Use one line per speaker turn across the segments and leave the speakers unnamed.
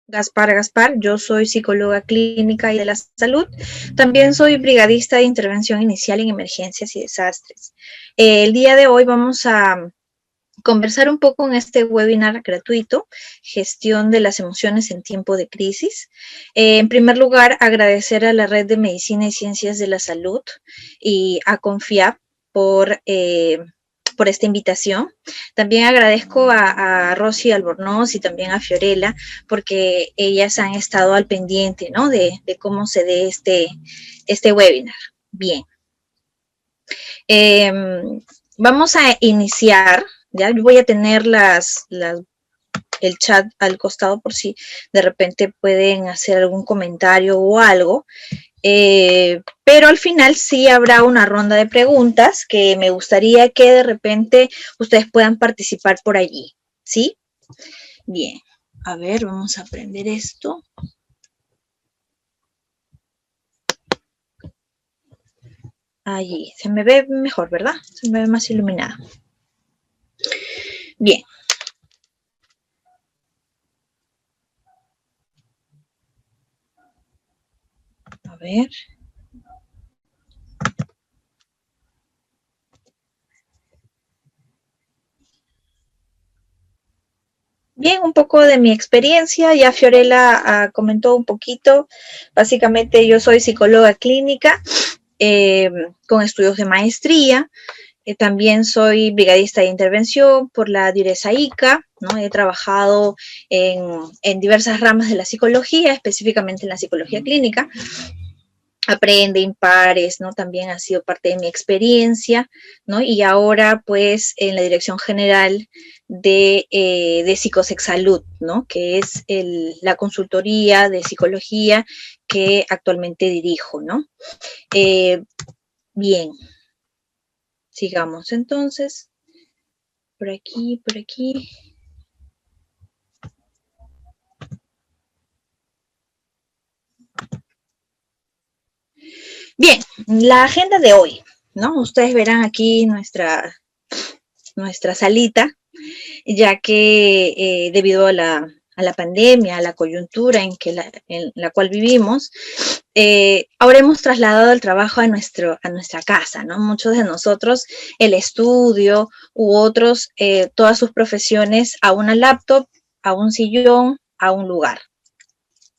Gaspar, yo soy psicóloga clínica y de la salud. También soy brigadista de intervención inicial en emergencias y desastres. El día de hoy vamos a conversar un poco en este webinar gratuito, Gestión de las emociones en tiempo de crisis. En primer lugar, agradecer a la Red de Medicina y Ciencias de la Salud y a CONFIAP por esta invitación. También agradezco a Rosy Albornoz y también a Fiorella, porque ellas han estado al pendiente, ¿no?, de cómo se dé este webinar. Bien. Vamos a iniciar. Ya voy a tener el chat al costado por si de repente pueden hacer algún comentario o algo. Pero al final sí habrá una ronda de preguntas que me gustaría que de repente ustedes puedan participar por allí, ¿sí? Bien, a ver, vamos a aprender esto. Allí, se me ve mejor, ¿verdad? Se me ve más iluminada. Bien. A ver. Bien, un poco de mi experiencia, ya Fiorella comentó un poquito. Básicamente yo soy psicóloga clínica con estudios de maestría. También soy brigadista de intervención por la Direza ICA, ¿no? He trabajado en diversas ramas de la psicología, específicamente en la psicología clínica. Aprende Impares, ¿no? También ha sido parte de mi experiencia, ¿no? Y ahora, pues, en la Dirección General de Psicosexsalud, ¿no? Que es la consultoría de psicología que actualmente dirijo, ¿no? Bien. Sigamos, entonces. Por aquí, por aquí. Bien, la agenda de hoy, ¿no? Ustedes verán aquí nuestra salita, ya que debido a la pandemia, a la coyuntura en la cual vivimos, ahora hemos trasladado el trabajo a nuestra casa, ¿no? Muchos de nosotros, el estudio u otros, todas sus profesiones a una laptop, a un sillón, a un lugar.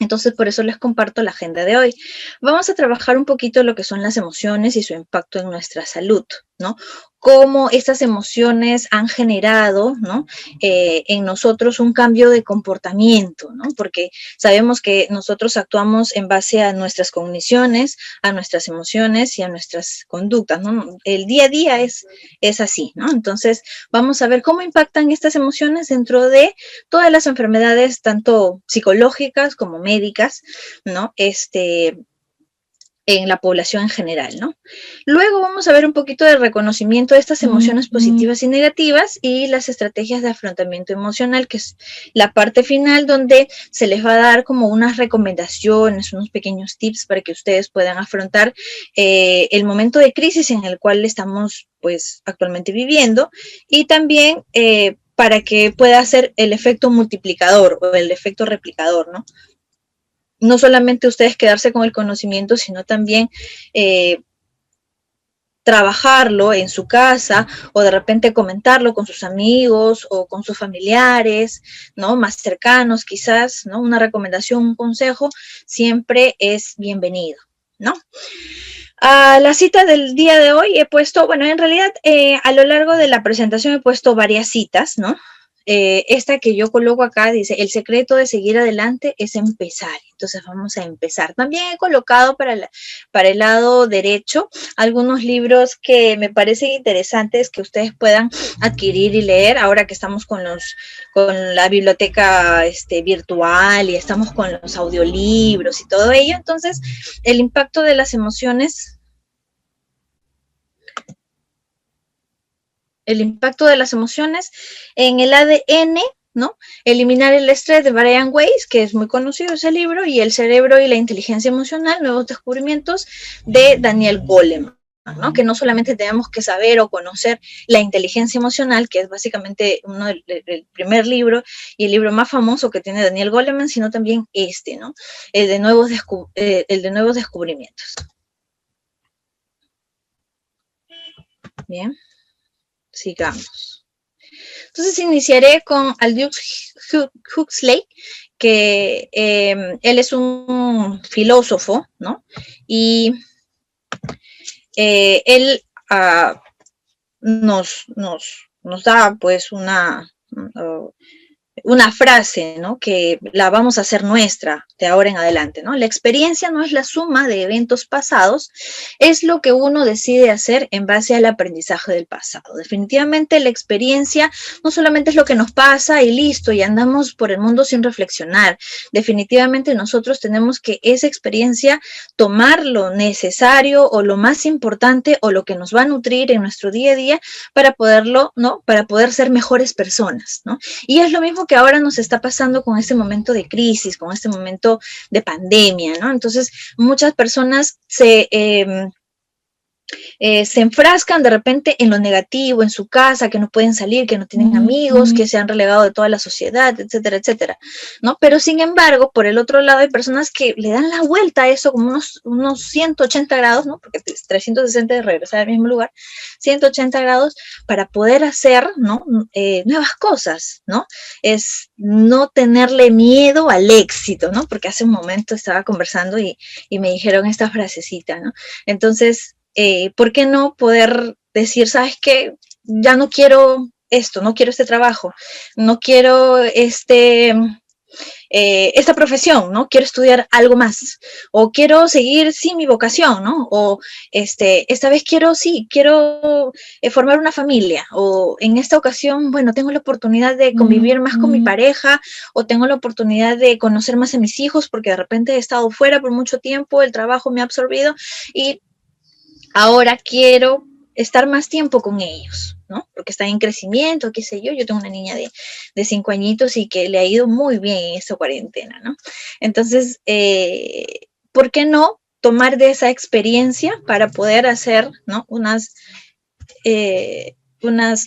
Entonces, por eso les comparto la agenda de hoy. Vamos a trabajar un poquito lo que son las emociones y su impacto en nuestra salud, ¿no? Cómo estas emociones han generado, ¿no? En nosotros un cambio de comportamiento, ¿no? Porque sabemos que nosotros actuamos en base a nuestras cogniciones, a nuestras emociones y a nuestras conductas, ¿no? El día a día es así, ¿no? Entonces, vamos a ver cómo impactan estas emociones dentro de todas las enfermedades, tanto psicológicas como médicas, ¿no? En la población en general, ¿no? Luego vamos a ver un poquito de reconocimiento de estas emociones positivas y negativas y las estrategias de afrontamiento emocional, que es la parte final donde se les va a dar como unas recomendaciones, unos pequeños tips para que ustedes puedan afrontar el momento de crisis en el cual estamos, pues, actualmente viviendo, y también para que pueda hacer el efecto multiplicador o el efecto replicador, ¿no? No solamente ustedes quedarse con el conocimiento, sino también trabajarlo en su casa o de repente comentarlo con sus amigos o con sus familiares, ¿no? Más cercanos quizás, ¿no? Una recomendación, un consejo siempre es bienvenido, ¿no? A la cita del día de hoy he puesto, bueno, en realidad a lo largo de la presentación he puesto varias citas, ¿no? Esta que yo coloco acá dice, el secreto de seguir adelante es empezar. Entonces vamos a empezar. También he colocado para el lado derecho algunos libros que me parecen interesantes que ustedes puedan adquirir y leer ahora que estamos con la biblioteca virtual y estamos con los audiolibros y todo ello. Entonces, el impacto de las emociones en el ADN, ¿no? Eliminar el estrés de Brian Weiss, que es muy conocido ese libro, y El cerebro y la inteligencia emocional, nuevos descubrimientos de Daniel Goleman, ¿no? Que no solamente tenemos que saber o conocer la inteligencia emocional, que es básicamente el primer libro y el libro más famoso que tiene Daniel Goleman, sino también ¿no? El de nuevos descubrimientos. Bien, sigamos. Entonces iniciaré con Aldous Huxley, que él es un filósofo, ¿no? Y él nos da pues una frase, ¿no? Que la vamos a hacer nuestra de ahora en adelante, ¿no? La experiencia no es la suma de eventos pasados, es lo que uno decide hacer en base al aprendizaje del pasado. Definitivamente la experiencia no solamente es lo que nos pasa y listo, y andamos por el mundo sin reflexionar. Definitivamente nosotros tenemos que esa experiencia tomar lo necesario o lo más importante o lo que nos va a nutrir en nuestro día a día para poderlo, ¿no? Para poder ser mejores personas, ¿no? Y es lo mismo que ahora nos está pasando con este momento de crisis, con este momento de pandemia, ¿no? Entonces, muchas personas se enfrascan de repente en lo negativo, en su casa, que no pueden salir, que no tienen amigos, que se han relegado de toda la sociedad, etcétera, etcétera, ¿no? Pero sin embargo, por el otro lado hay personas que le dan la vuelta a eso como unos 180 grados, ¿no? Porque 360 es regresar al mismo lugar, 180 grados para poder hacer, ¿no? Nuevas cosas, ¿no? Es no tenerle miedo al éxito, ¿no? Porque hace un momento estaba conversando y me dijeron esta frasecita, ¿no? Entonces, ¿por qué no poder decir, sabes qué? Ya no quiero esto, no quiero este trabajo, no quiero esta profesión, ¿no? Quiero estudiar algo más, o quiero seguir sin mi vocación, ¿no? O esta vez quiero formar una familia, o en esta ocasión, bueno, tengo la oportunidad de convivir más con mi pareja, o tengo la oportunidad de conocer más a mis hijos, porque de repente he estado fuera por mucho tiempo, el trabajo me ha absorbido, y ahora quiero estar más tiempo con ellos, ¿no? Porque están en crecimiento, qué sé yo. Yo tengo una niña de 5 añitos y que le ha ido muy bien en esta cuarentena, ¿no? Entonces, ¿por qué no tomar de esa experiencia para poder hacer, ¿no? unas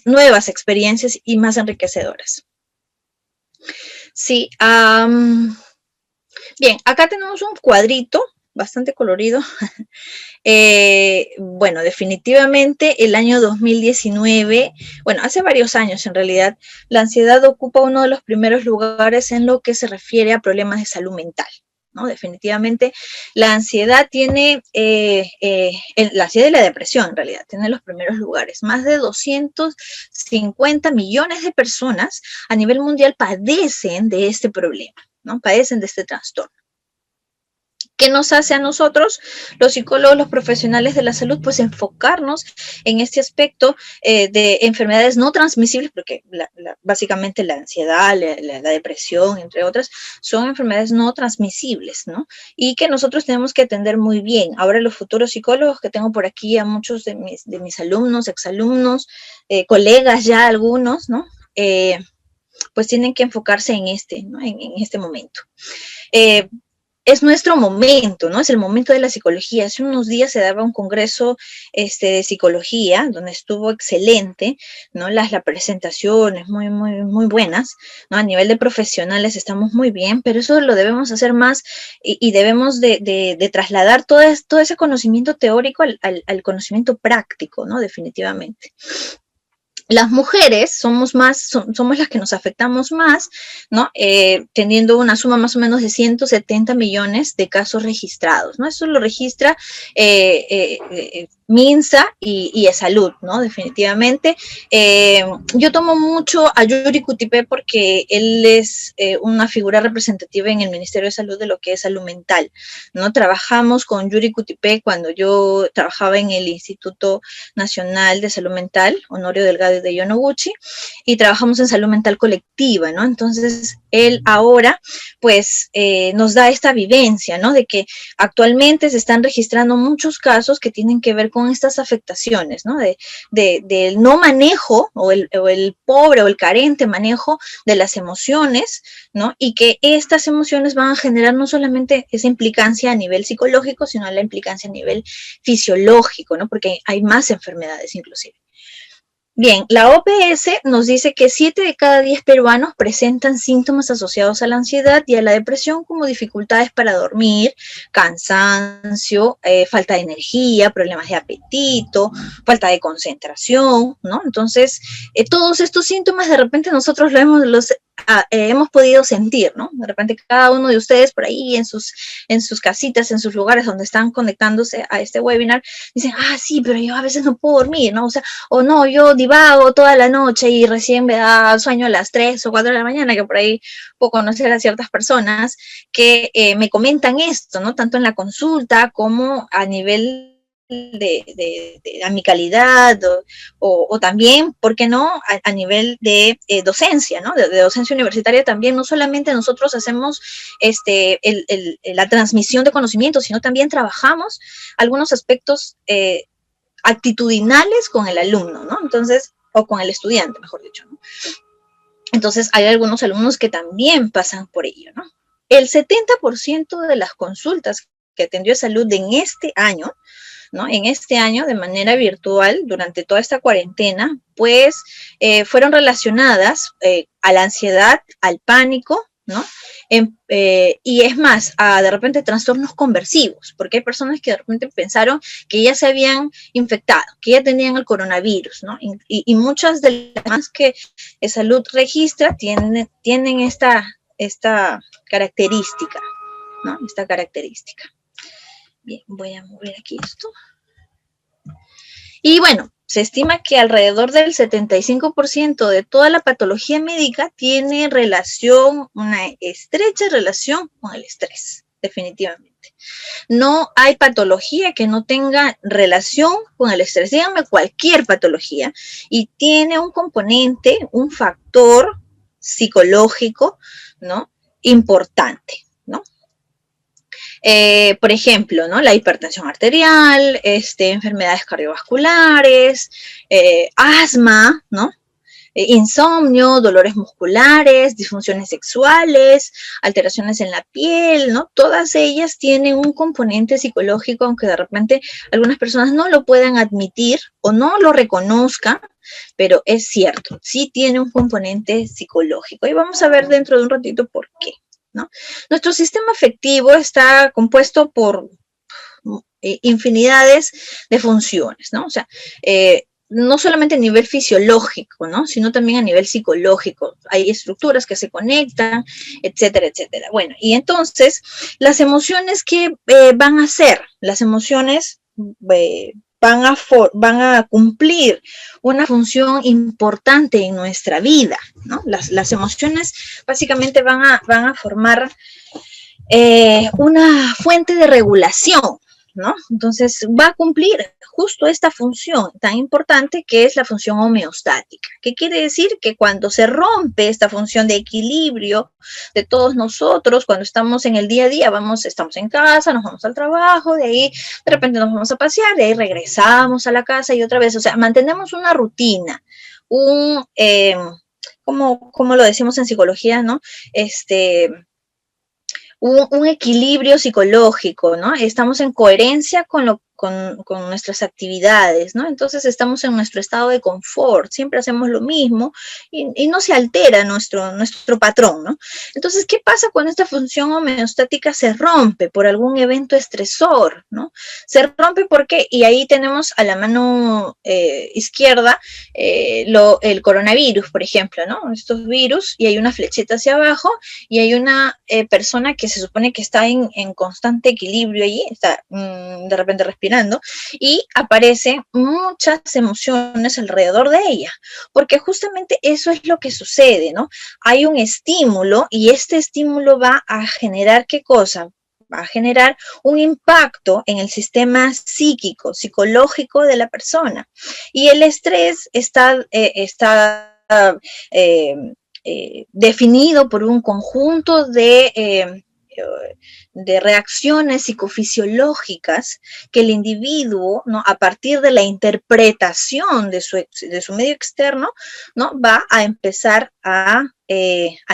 nuevas experiencias y más enriquecedoras? Sí, bien, acá tenemos un cuadrito bastante colorido. Bueno, definitivamente el año 2019, bueno, hace varios años en realidad, la ansiedad ocupa uno de los primeros lugares en lo que se refiere a problemas de salud mental, ¿no? Definitivamente la ansiedad tiene, la ansiedad y la depresión en realidad, tienen los primeros lugares. Más de 250 millones de personas a nivel mundial padecen de este problema, ¿no? Padecen de este trastorno. ¿Qué nos hace a nosotros, los psicólogos, los profesionales de la salud? Pues enfocarnos en este aspecto de enfermedades no transmisibles, porque básicamente la ansiedad, la depresión, entre otras, son enfermedades no transmisibles, ¿no? Y que nosotros tenemos que atender muy bien. Ahora los futuros psicólogos que tengo por aquí, a muchos de mis alumnos, exalumnos, colegas ya algunos, ¿no? Pues tienen que enfocarse en ¿no? en este momento. Es nuestro momento, ¿no? Es el momento de la psicología. Hace unos días se daba un congreso de psicología, donde estuvo excelente, ¿no? Las presentaciones muy, muy, muy buenas, ¿no? A nivel de profesionales estamos muy bien, pero eso lo debemos hacer más y debemos de trasladar todo ese conocimiento teórico al conocimiento práctico, ¿no? Definitivamente. Las mujeres somos las que nos afectamos más, ¿no? Teniendo una suma más o menos de 170 millones de casos registrados, ¿no? Eso lo registra MINSA y Salud, ¿no? Definitivamente. Yo tomo mucho a Yuri Cutipé porque él es una figura representativa en el Ministerio de Salud de lo que es salud mental, ¿no? Trabajamos con Yuri Cutipé cuando yo trabajaba en el Instituto Nacional de Salud Mental, Honorio Delgado de Yonoguchi, y trabajamos en salud mental colectiva, ¿no? Entonces, Él ahora, pues, nos da esta vivencia, ¿no? De que actualmente se están registrando muchos casos que tienen que ver con estas afectaciones, ¿no? Del no manejo o el pobre o el carente manejo de las emociones, ¿no? Y que estas emociones van a generar no solamente esa implicancia a nivel psicológico, sino la implicancia a nivel fisiológico, ¿no? Porque hay más enfermedades inclusive. Bien, la OPS nos dice que 7 de cada 10 peruanos presentan síntomas asociados a la ansiedad y a la depresión como dificultades para dormir, cansancio, falta de energía, problemas de apetito, falta de concentración, ¿no? Entonces, todos estos síntomas de repente nosotros hemos podido sentir, ¿no? De repente cada uno de ustedes por ahí en sus casitas, en sus lugares donde están conectándose a este webinar, dicen, sí, pero yo a veces no puedo dormir, ¿no? O sea, o no, yo divago toda la noche y recién me da sueño a las 3 o 4 de la mañana, que por ahí puedo conocer a ciertas personas que me comentan esto, ¿no? Tanto en la consulta como a nivel de amicalidad o también, ¿por qué no?, a nivel de docencia, ¿no? De docencia universitaria también, no solamente nosotros hacemos la transmisión de conocimientos, sino también trabajamos algunos aspectos actitudinales con el alumno, ¿no? Entonces, o con el estudiante, mejor dicho, ¿no? Entonces, hay algunos alumnos que también pasan por ello, ¿no? El 70% de las consultas que atendió Salud en este año, ¿no? En este año, de manera virtual, durante toda esta cuarentena, pues fueron relacionadas a la ansiedad, al pánico, ¿no? Y es más, de repente trastornos conversivos, porque hay personas que de repente pensaron que ya se habían infectado, que ya tenían el coronavirus, ¿no? Y muchas de las más que Salud registra tienen esta característica, ¿no? Esta característica. Bien, voy a mover aquí esto. Y bueno, se estima que alrededor del 75% de toda la patología médica tiene una estrecha relación con el estrés, definitivamente. No hay patología que no tenga relación con el estrés. Díganme cualquier patología y tiene un componente, un factor psicológico, ¿no? Importante, ¿no? Por ejemplo, ¿no? La hipertensión arterial, enfermedades cardiovasculares, asma, ¿no? Insomnio, dolores musculares, disfunciones sexuales, alteraciones en la piel, ¿no? Todas ellas tienen un componente psicológico, aunque de repente algunas personas no lo puedan admitir o no lo reconozcan, pero es cierto, sí tiene un componente psicológico. Y vamos a ver dentro de un ratito por qué, ¿no? Nuestro sistema afectivo está compuesto por infinidades de funciones, ¿no? O sea, no solamente a nivel fisiológico, ¿no? Sino también a nivel psicológico. Hay estructuras que se conectan, etcétera, etcétera. Bueno, y entonces, las emociones, ¿qué van a hacer? Las emociones van a cumplir una función importante en nuestra vida, ¿no? Las emociones básicamente van a formar una fuente de regulación, ¿no? Entonces va a cumplir justo esta función tan importante que es la función homeostática. ¿Qué quiere decir? Que cuando se rompe esta función de equilibrio de todos nosotros, cuando estamos en el día a día, estamos en casa, nos vamos al trabajo, de ahí de repente nos vamos a pasear, de ahí regresamos a la casa y otra vez, o sea, mantenemos una rutina, como lo decimos en psicología, ¿no? Un equilibrio psicológico, ¿no? Estamos en coherencia con nuestras actividades, ¿no? Entonces estamos en nuestro estado de confort, siempre hacemos lo mismo y no se altera nuestro patrón, ¿no? Entonces, ¿qué pasa cuando esta función homeostática se rompe por algún evento estresor, ¿no? Se rompe porque, y ahí tenemos a la mano izquierda el coronavirus, por ejemplo, ¿no? Estos virus, y hay una flechita hacia abajo y hay una persona que se supone que está en constante equilibrio allí, está de repente respirando, y aparecen muchas emociones alrededor de ella, porque justamente eso es lo que sucede, ¿no? Hay un estímulo y este estímulo va a generar ¿qué cosa? Va a generar un impacto en el sistema psíquico, psicológico de la persona. Y el estrés está definido por un conjunto de reacciones psicofisiológicas que el individuo, ¿no? A partir de la interpretación de su medio externo, ¿no? Va a empezar a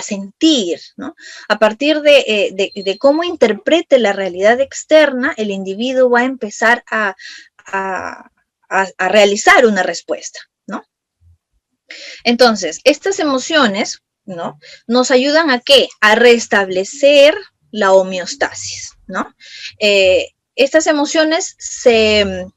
sentir, ¿no? A partir de cómo interprete la realidad externa, el individuo va a empezar a realizar una respuesta, ¿no? Entonces, estas emociones, ¿no? Nos ayudan a ¿qué? A restablecer la homeostasis, ¿no? Estas emociones se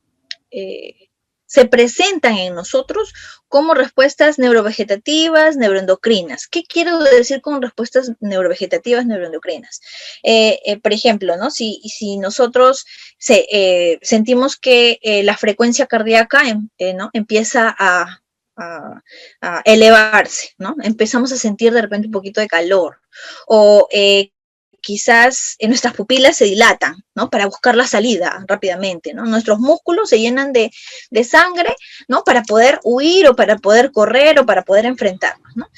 presentan en nosotros como respuestas neurovegetativas, neuroendocrinas. ¿Qué quiero decir con respuestas neurovegetativas, neuroendocrinas? Por ejemplo, ¿no? Si nosotros sentimos que la frecuencia cardíaca ¿no? empieza a elevarse, ¿no? Empezamos a sentir de repente un poquito de calor, o quizás nuestras pupilas se dilatan, ¿no? Para buscar la salida rápidamente, ¿no? Nuestros músculos se llenan de sangre, ¿no? Para poder huir o para poder correr o para poder enfrentarnos, ¿no?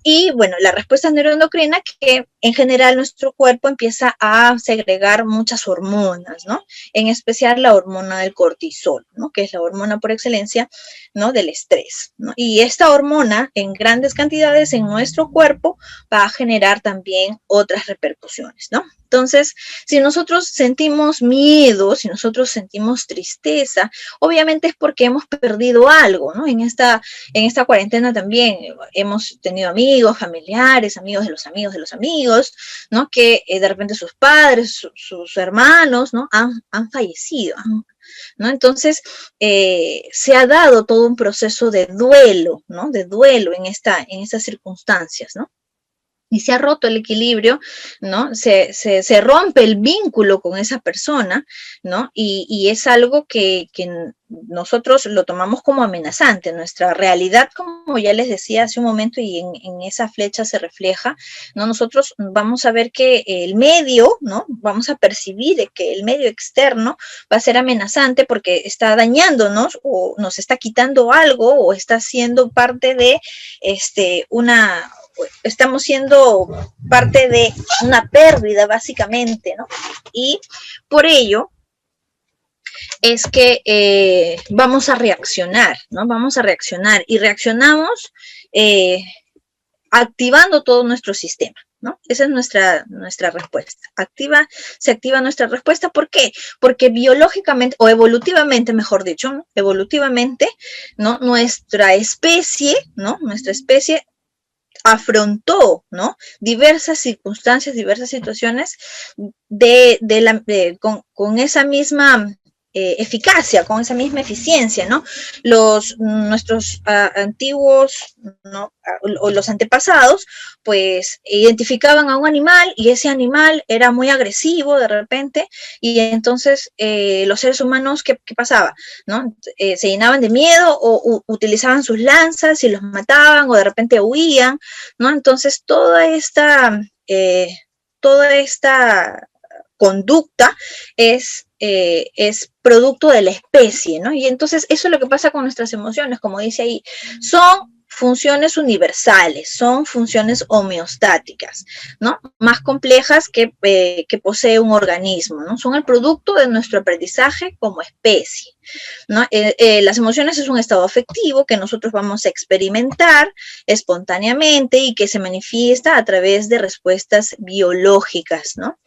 Y bueno, la respuesta neuroendocrina que en general nuestro cuerpo empieza a segregar muchas hormonas, ¿no? En especial la hormona del cortisol, ¿no? Que es la hormona por excelencia, ¿no? Del estrés, ¿no? Y esta hormona en grandes cantidades en nuestro cuerpo va a generar también otras repercusiones, ¿no? Entonces, si nosotros sentimos miedo, si nosotros sentimos tristeza, obviamente es porque hemos perdido algo, ¿no? En esta cuarentena también hemos tenido amigos, familiares, amigos de los amigos de los amigos, ¿no? Que de repente sus padres, sus hermanos, ¿no? Han fallecido, ¿no? Entonces, se ha dado todo un proceso de duelo, ¿no? De duelo en estas circunstancias, ¿no? Y se ha roto el equilibrio, ¿no? Se rompe el vínculo con esa persona, ¿no? Y es algo que nosotros lo tomamos como amenazante. Nuestra realidad, como ya les decía hace un momento, y en esa flecha se refleja, ¿no? Nosotros vamos a ver que el medio, ¿no? Vamos a percibir que el medio externo va a ser amenazante porque está dañándonos o nos está quitando algo o está siendo parte de estamos siendo parte de una pérdida, básicamente, ¿no? Y por ello es que vamos a reaccionar, ¿no? Vamos a reaccionar y reaccionamos activando todo nuestro sistema, ¿no? Esa es nuestra respuesta. Se activa nuestra respuesta. ¿Por qué? Porque biológicamente, o evolutivamente, mejor dicho, ¿no? Evolutivamente, ¿no? Nuestra especie, ¿no? Nuestra especie afrontó, ¿no? Diversas circunstancias, diversas situaciones con esa misma eficacia, con esa misma eficiencia, ¿no? Nuestros antiguos, ¿no? O los antepasados, pues identificaban a un animal y ese animal era muy agresivo de repente y entonces los seres humanos, ¿qué pasaba? ¿No? Se llenaban de miedo o utilizaban sus lanzas y los mataban o de repente huían, ¿no? Entonces toda esta conducta es producto de la especie, ¿no? Y entonces eso es lo que pasa con nuestras emociones, como dice ahí, son funciones universales, son funciones homeostáticas, ¿no? Más complejas que posee un organismo, ¿no? Son el producto de nuestro aprendizaje como especie, ¿no? Las emociones es un estado afectivo que nosotros vamos a experimentar espontáneamente y que se manifiesta a través de respuestas biológicas, ¿no?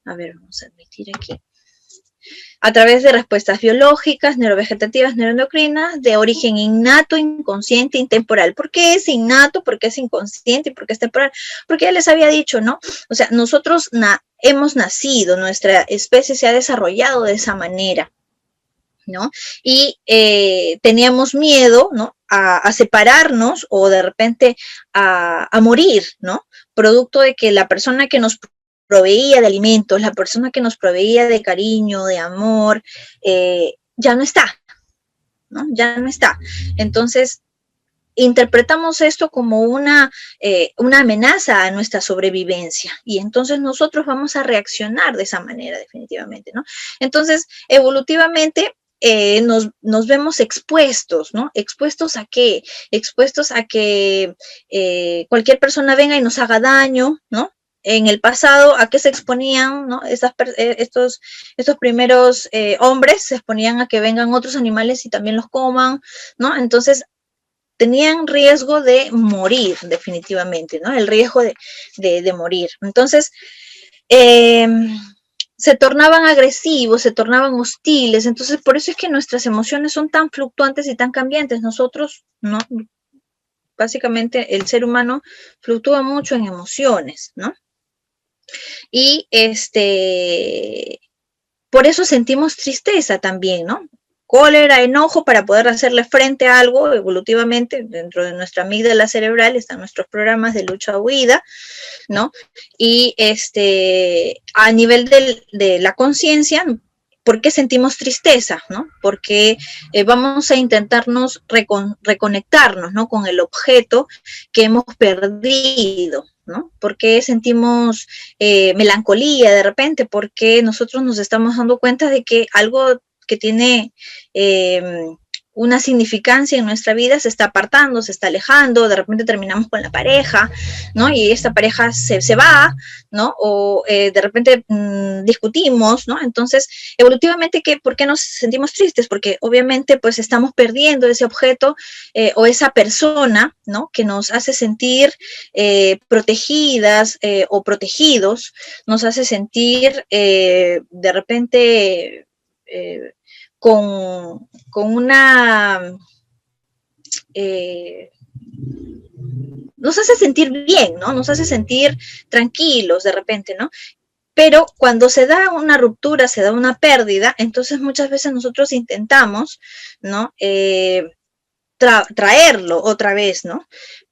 A ver, vamos a admitir aquí. A través de respuestas biológicas, neurovegetativas, neuroendocrinas, de origen innato, inconsciente, intemporal. ¿Por qué es innato? ¿Por qué es inconsciente? ¿Y por qué es temporal? Porque ya les había dicho, ¿no? O sea, nosotros hemos nacido, nuestra especie se ha desarrollado de esa manera, ¿no? Y teníamos miedo, ¿no? A separarnos o de repente a morir, ¿no? Producto de que la persona que nos proveía de alimentos, la persona que nos proveía de cariño, de amor, ya no está, ¿no? Ya no está. Entonces, interpretamos esto como una amenaza a nuestra sobrevivencia y entonces nosotros vamos a reaccionar de esa manera definitivamente, ¿no? Entonces, evolutivamente, nos vemos expuestos, ¿no? ¿Expuestos a qué? Expuestos a que cualquier persona venga y nos haga daño, ¿no? En el pasado, ¿a qué se exponían, ¿no? Estos primeros hombres se exponían a que vengan otros animales y también los coman, ¿no? Entonces, tenían riesgo de morir, definitivamente, ¿no? El riesgo de morir. Entonces, se tornaban agresivos, se tornaban hostiles. Entonces, por eso es que nuestras emociones son tan fluctuantes y tan cambiantes. Nosotros, ¿no? Básicamente, el ser humano fluctúa mucho en emociones, ¿no? Y por eso sentimos tristeza también, ¿no? Cólera, enojo para poder hacerle frente a algo evolutivamente. Dentro de nuestra amígdala cerebral están nuestros programas de lucha o huida, ¿no? Y a nivel de la conciencia, ¿por qué sentimos tristeza, no? Porque vamos a intentarnos reconectarnos, ¿no? Con el objeto que hemos perdido, ¿no? ¿Por qué sentimos melancolía de repente? Porque nosotros nos estamos dando cuenta de que algo que tiene una significancia en nuestra vida se está apartando, se está alejando, de repente terminamos con la pareja, ¿no? Y esta pareja se va, ¿no? O de repente discutimos, ¿no? Entonces, evolutivamente, ¿por qué nos sentimos tristes? Porque obviamente, pues, estamos perdiendo ese objeto o esa persona, ¿no? Que nos hace sentir protegidas o protegidos, nos hace sentir de repente con una nos hace sentir bien, ¿no? Nos hace sentir tranquilos de repente, ¿no? Pero cuando se da una ruptura, se da una pérdida, entonces muchas veces nosotros intentamos, ¿no? Traerlo otra vez, ¿no?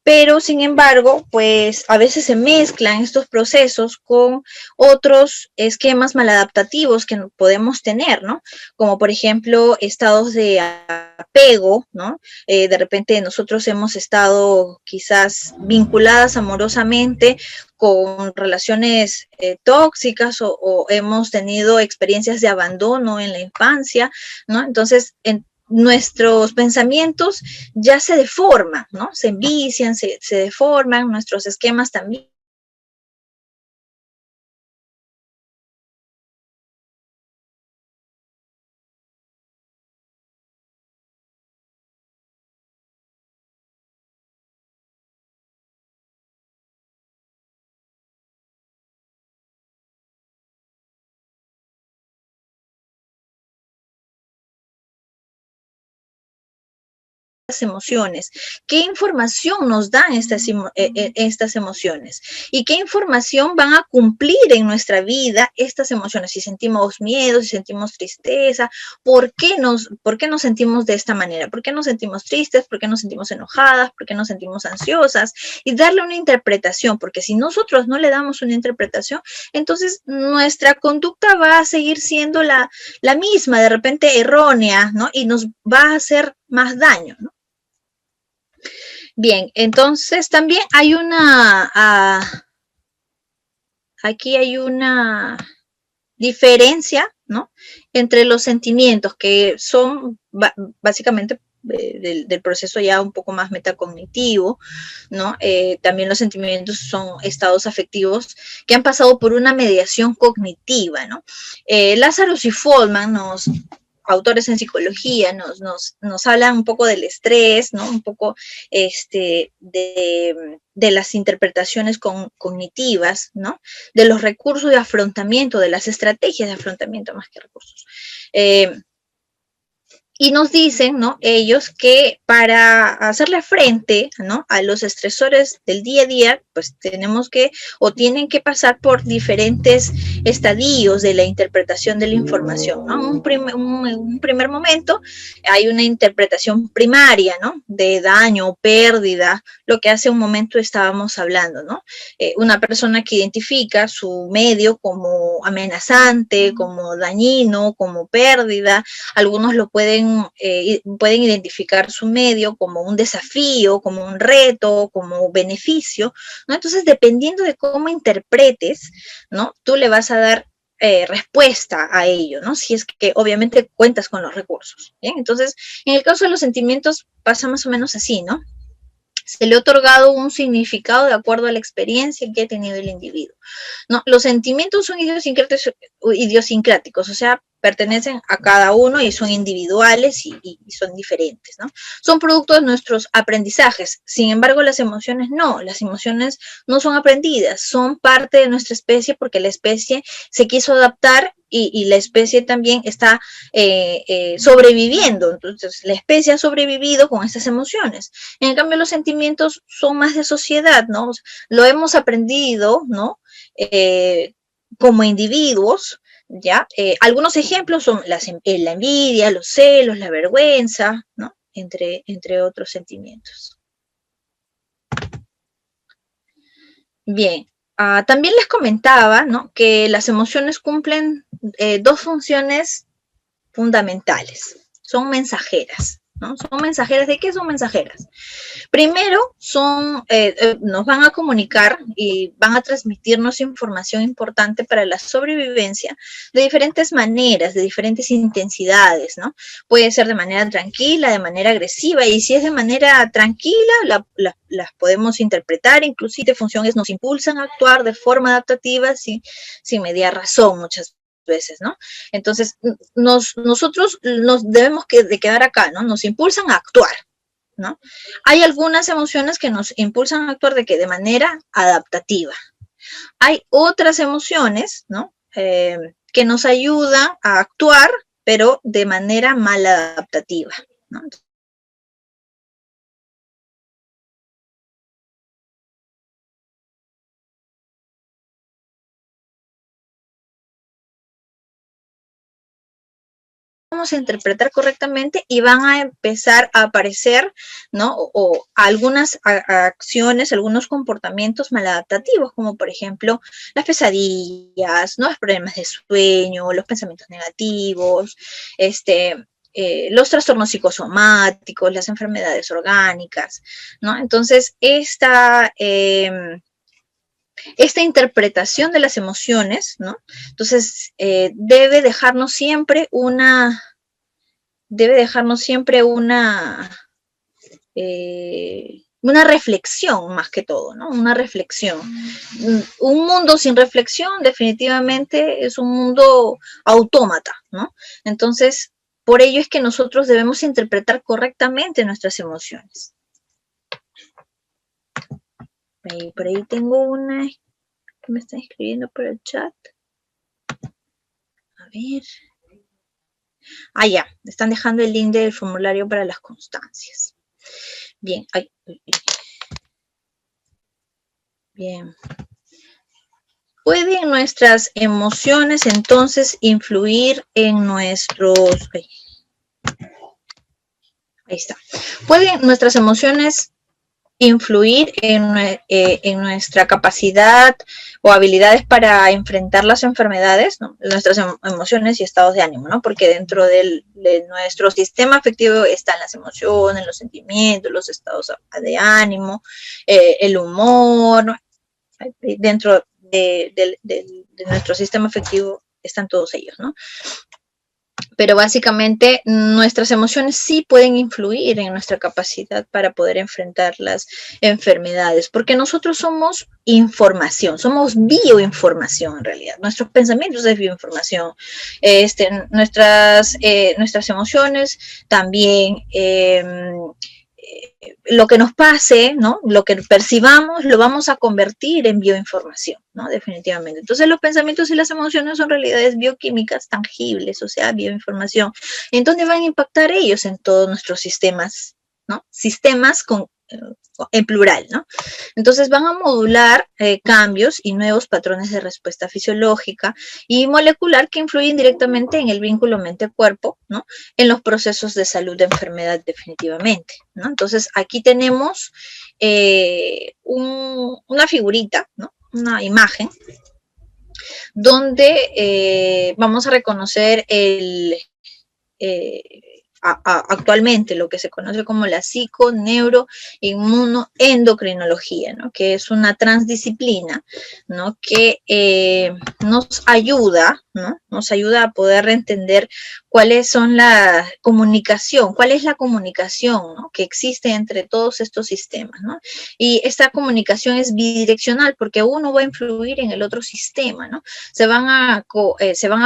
Pero, sin embargo, pues a veces se mezclan estos procesos con otros esquemas maladaptativos que podemos tener, ¿no? Como, por ejemplo, estados de apego, ¿no? De repente nosotros hemos estado quizás vinculadas amorosamente con relaciones tóxicas o hemos tenido experiencias de abandono en la infancia, ¿no? Entonces, nuestros pensamientos ya se deforman, ¿no? Se envician, se deforman, nuestros esquemas también. Emociones, qué información nos dan estas emociones y qué información van a cumplir en nuestra vida estas emociones. Si sentimos miedo, si sentimos tristeza, por qué nos sentimos de esta manera? ¿Por qué nos sentimos tristes? ¿Por qué nos sentimos enojadas? ¿Por qué nos sentimos ansiosas? Y darle una interpretación, porque si nosotros no le damos una interpretación, entonces nuestra conducta va a seguir siendo la misma, de repente errónea, ¿no? Y nos va a hacer más daño, ¿no? Bien, entonces también hay aquí hay una diferencia, ¿no? Entre los sentimientos que son básicamente del proceso ya un poco más metacognitivo, ¿no? También los sentimientos son estados afectivos que han pasado por una mediación cognitiva, ¿no? Lazarus y Goldman autores en psicología nos hablan un poco del estrés, ¿no? Un poco de las interpretaciones cognitivas, ¿no? De los recursos de afrontamiento, de las estrategias de afrontamiento más que recursos. Y nos dicen, ¿no? Ellos que para hacerle frente, ¿no? A los estresores del día a día, pues tenemos que o tienen que pasar por diferentes estadios de la interpretación de la información, ¿no? Un primer momento hay una interpretación primaria, ¿no? De daño, pérdida, lo que hace un momento estábamos hablando, ¿no? Una persona que identifica su medio como amenazante, como dañino, como pérdida, algunos lo pueden identificar su medio como un desafío, como un reto, como beneficio, ¿no? Entonces, dependiendo de cómo interpretes, ¿no? Tú le vas a dar respuesta a ello, ¿no? Si es que obviamente cuentas con los recursos, ¿bien? Entonces, en el caso de los sentimientos pasa más o menos así, ¿no? Se le ha otorgado un significado de acuerdo a la experiencia que ha tenido el individuo. No, los sentimientos son idiosincráticos, o sea, pertenecen a cada uno y son individuales y son diferentes, ¿no? Son producto de nuestros aprendizajes. Sin embargo, las emociones no son aprendidas, son parte de nuestra especie porque la especie se quiso adaptar y la especie también está sobreviviendo. Entonces, la especie ha sobrevivido con estas emociones. En cambio, los sentimientos son más de sociedad, ¿no? O sea, lo hemos aprendido, ¿no? Como individuos, ¿ya? Algunos ejemplos son la envidia, los celos, la vergüenza, ¿no? Entre otros sentimientos. Bien, también les comentaba, ¿no? Que las emociones cumplen dos funciones fundamentales. Son mensajeras, ¿no? ¿Son mensajeras? ¿De qué son mensajeras? Primero, nos van a comunicar y van a transmitirnos información importante para la sobrevivencia de diferentes maneras, de diferentes intensidades, ¿no? Puede ser de manera tranquila, de manera agresiva, y si es de manera tranquila, las podemos interpretar, inclusive funciones nos impulsan a actuar de forma adaptativa sin mediar razón muchas veces, ¿no? Entonces, nosotros nos debemos de quedar acá, ¿no? Nos impulsan a actuar, ¿no? Hay algunas emociones que nos impulsan a actuar de manera adaptativa. Hay otras emociones, ¿no? Que nos ayudan a actuar, pero de manera mal adaptativa, ¿no? Vamos a interpretar correctamente y van a empezar a aparecer, ¿no? O algunas acciones, algunos comportamientos maladaptativos, como por ejemplo las pesadillas, ¿no? Los problemas de sueño, los pensamientos negativos, los trastornos psicosomáticos, las enfermedades orgánicas, ¿no? Entonces, esta interpretación de las emociones, ¿no? Entonces, debe dejarnos siempre una reflexión más que todo, ¿no? Una reflexión. Un mundo sin reflexión definitivamente es un mundo autómata, ¿no? Entonces, por ello es que nosotros debemos interpretar correctamente nuestras emociones. Por ahí tengo una que me está escribiendo por el chat. A ver. Ya, están dejando el link del formulario para las constancias. Bien, bien. ¿Pueden nuestras emociones entonces influir en nuestros... Ahí está. ¿Pueden nuestras emociones influir en nuestra capacidad o habilidades para enfrentar las enfermedades, ¿no? Nuestras emociones y estados de ánimo, ¿no? Porque dentro de nuestro sistema afectivo están las emociones, los sentimientos, los estados de ánimo, el humor, ¿no? Dentro de nuestro sistema afectivo están todos ellos, ¿no? Pero básicamente nuestras emociones sí pueden influir en nuestra capacidad para poder enfrentar las enfermedades, porque nosotros somos información, somos bioinformación en realidad. Nuestros pensamientos es bioinformación, nuestras emociones también, lo que nos pase, ¿no? Lo que percibamos lo vamos a convertir en bioinformación, ¿no? Definitivamente. Entonces los pensamientos y las emociones son realidades bioquímicas tangibles, o sea, bioinformación. ¿En dónde van a impactar ellos? En todos nuestros sistemas, ¿no? Sistemas en plural, ¿no? Entonces van a modular cambios y nuevos patrones de respuesta fisiológica y molecular que influyen directamente en el vínculo mente-cuerpo, ¿no? En los procesos de salud de enfermedad definitivamente, ¿no? Entonces aquí tenemos una figurita, ¿no? Una imagen donde vamos a reconocer actualmente lo que se conoce como la psico-neuro-inmunoendocrinología, ¿no? Que es una transdisciplina, ¿no? Que nos ayuda, ¿no? Nos ayuda a poder entender cuáles son la comunicación, cuál es la comunicación, ¿no?, que existe entre todos estos sistemas, ¿no? Y esta comunicación es bidireccional porque uno va a influir en el otro sistema, ¿no? Se van a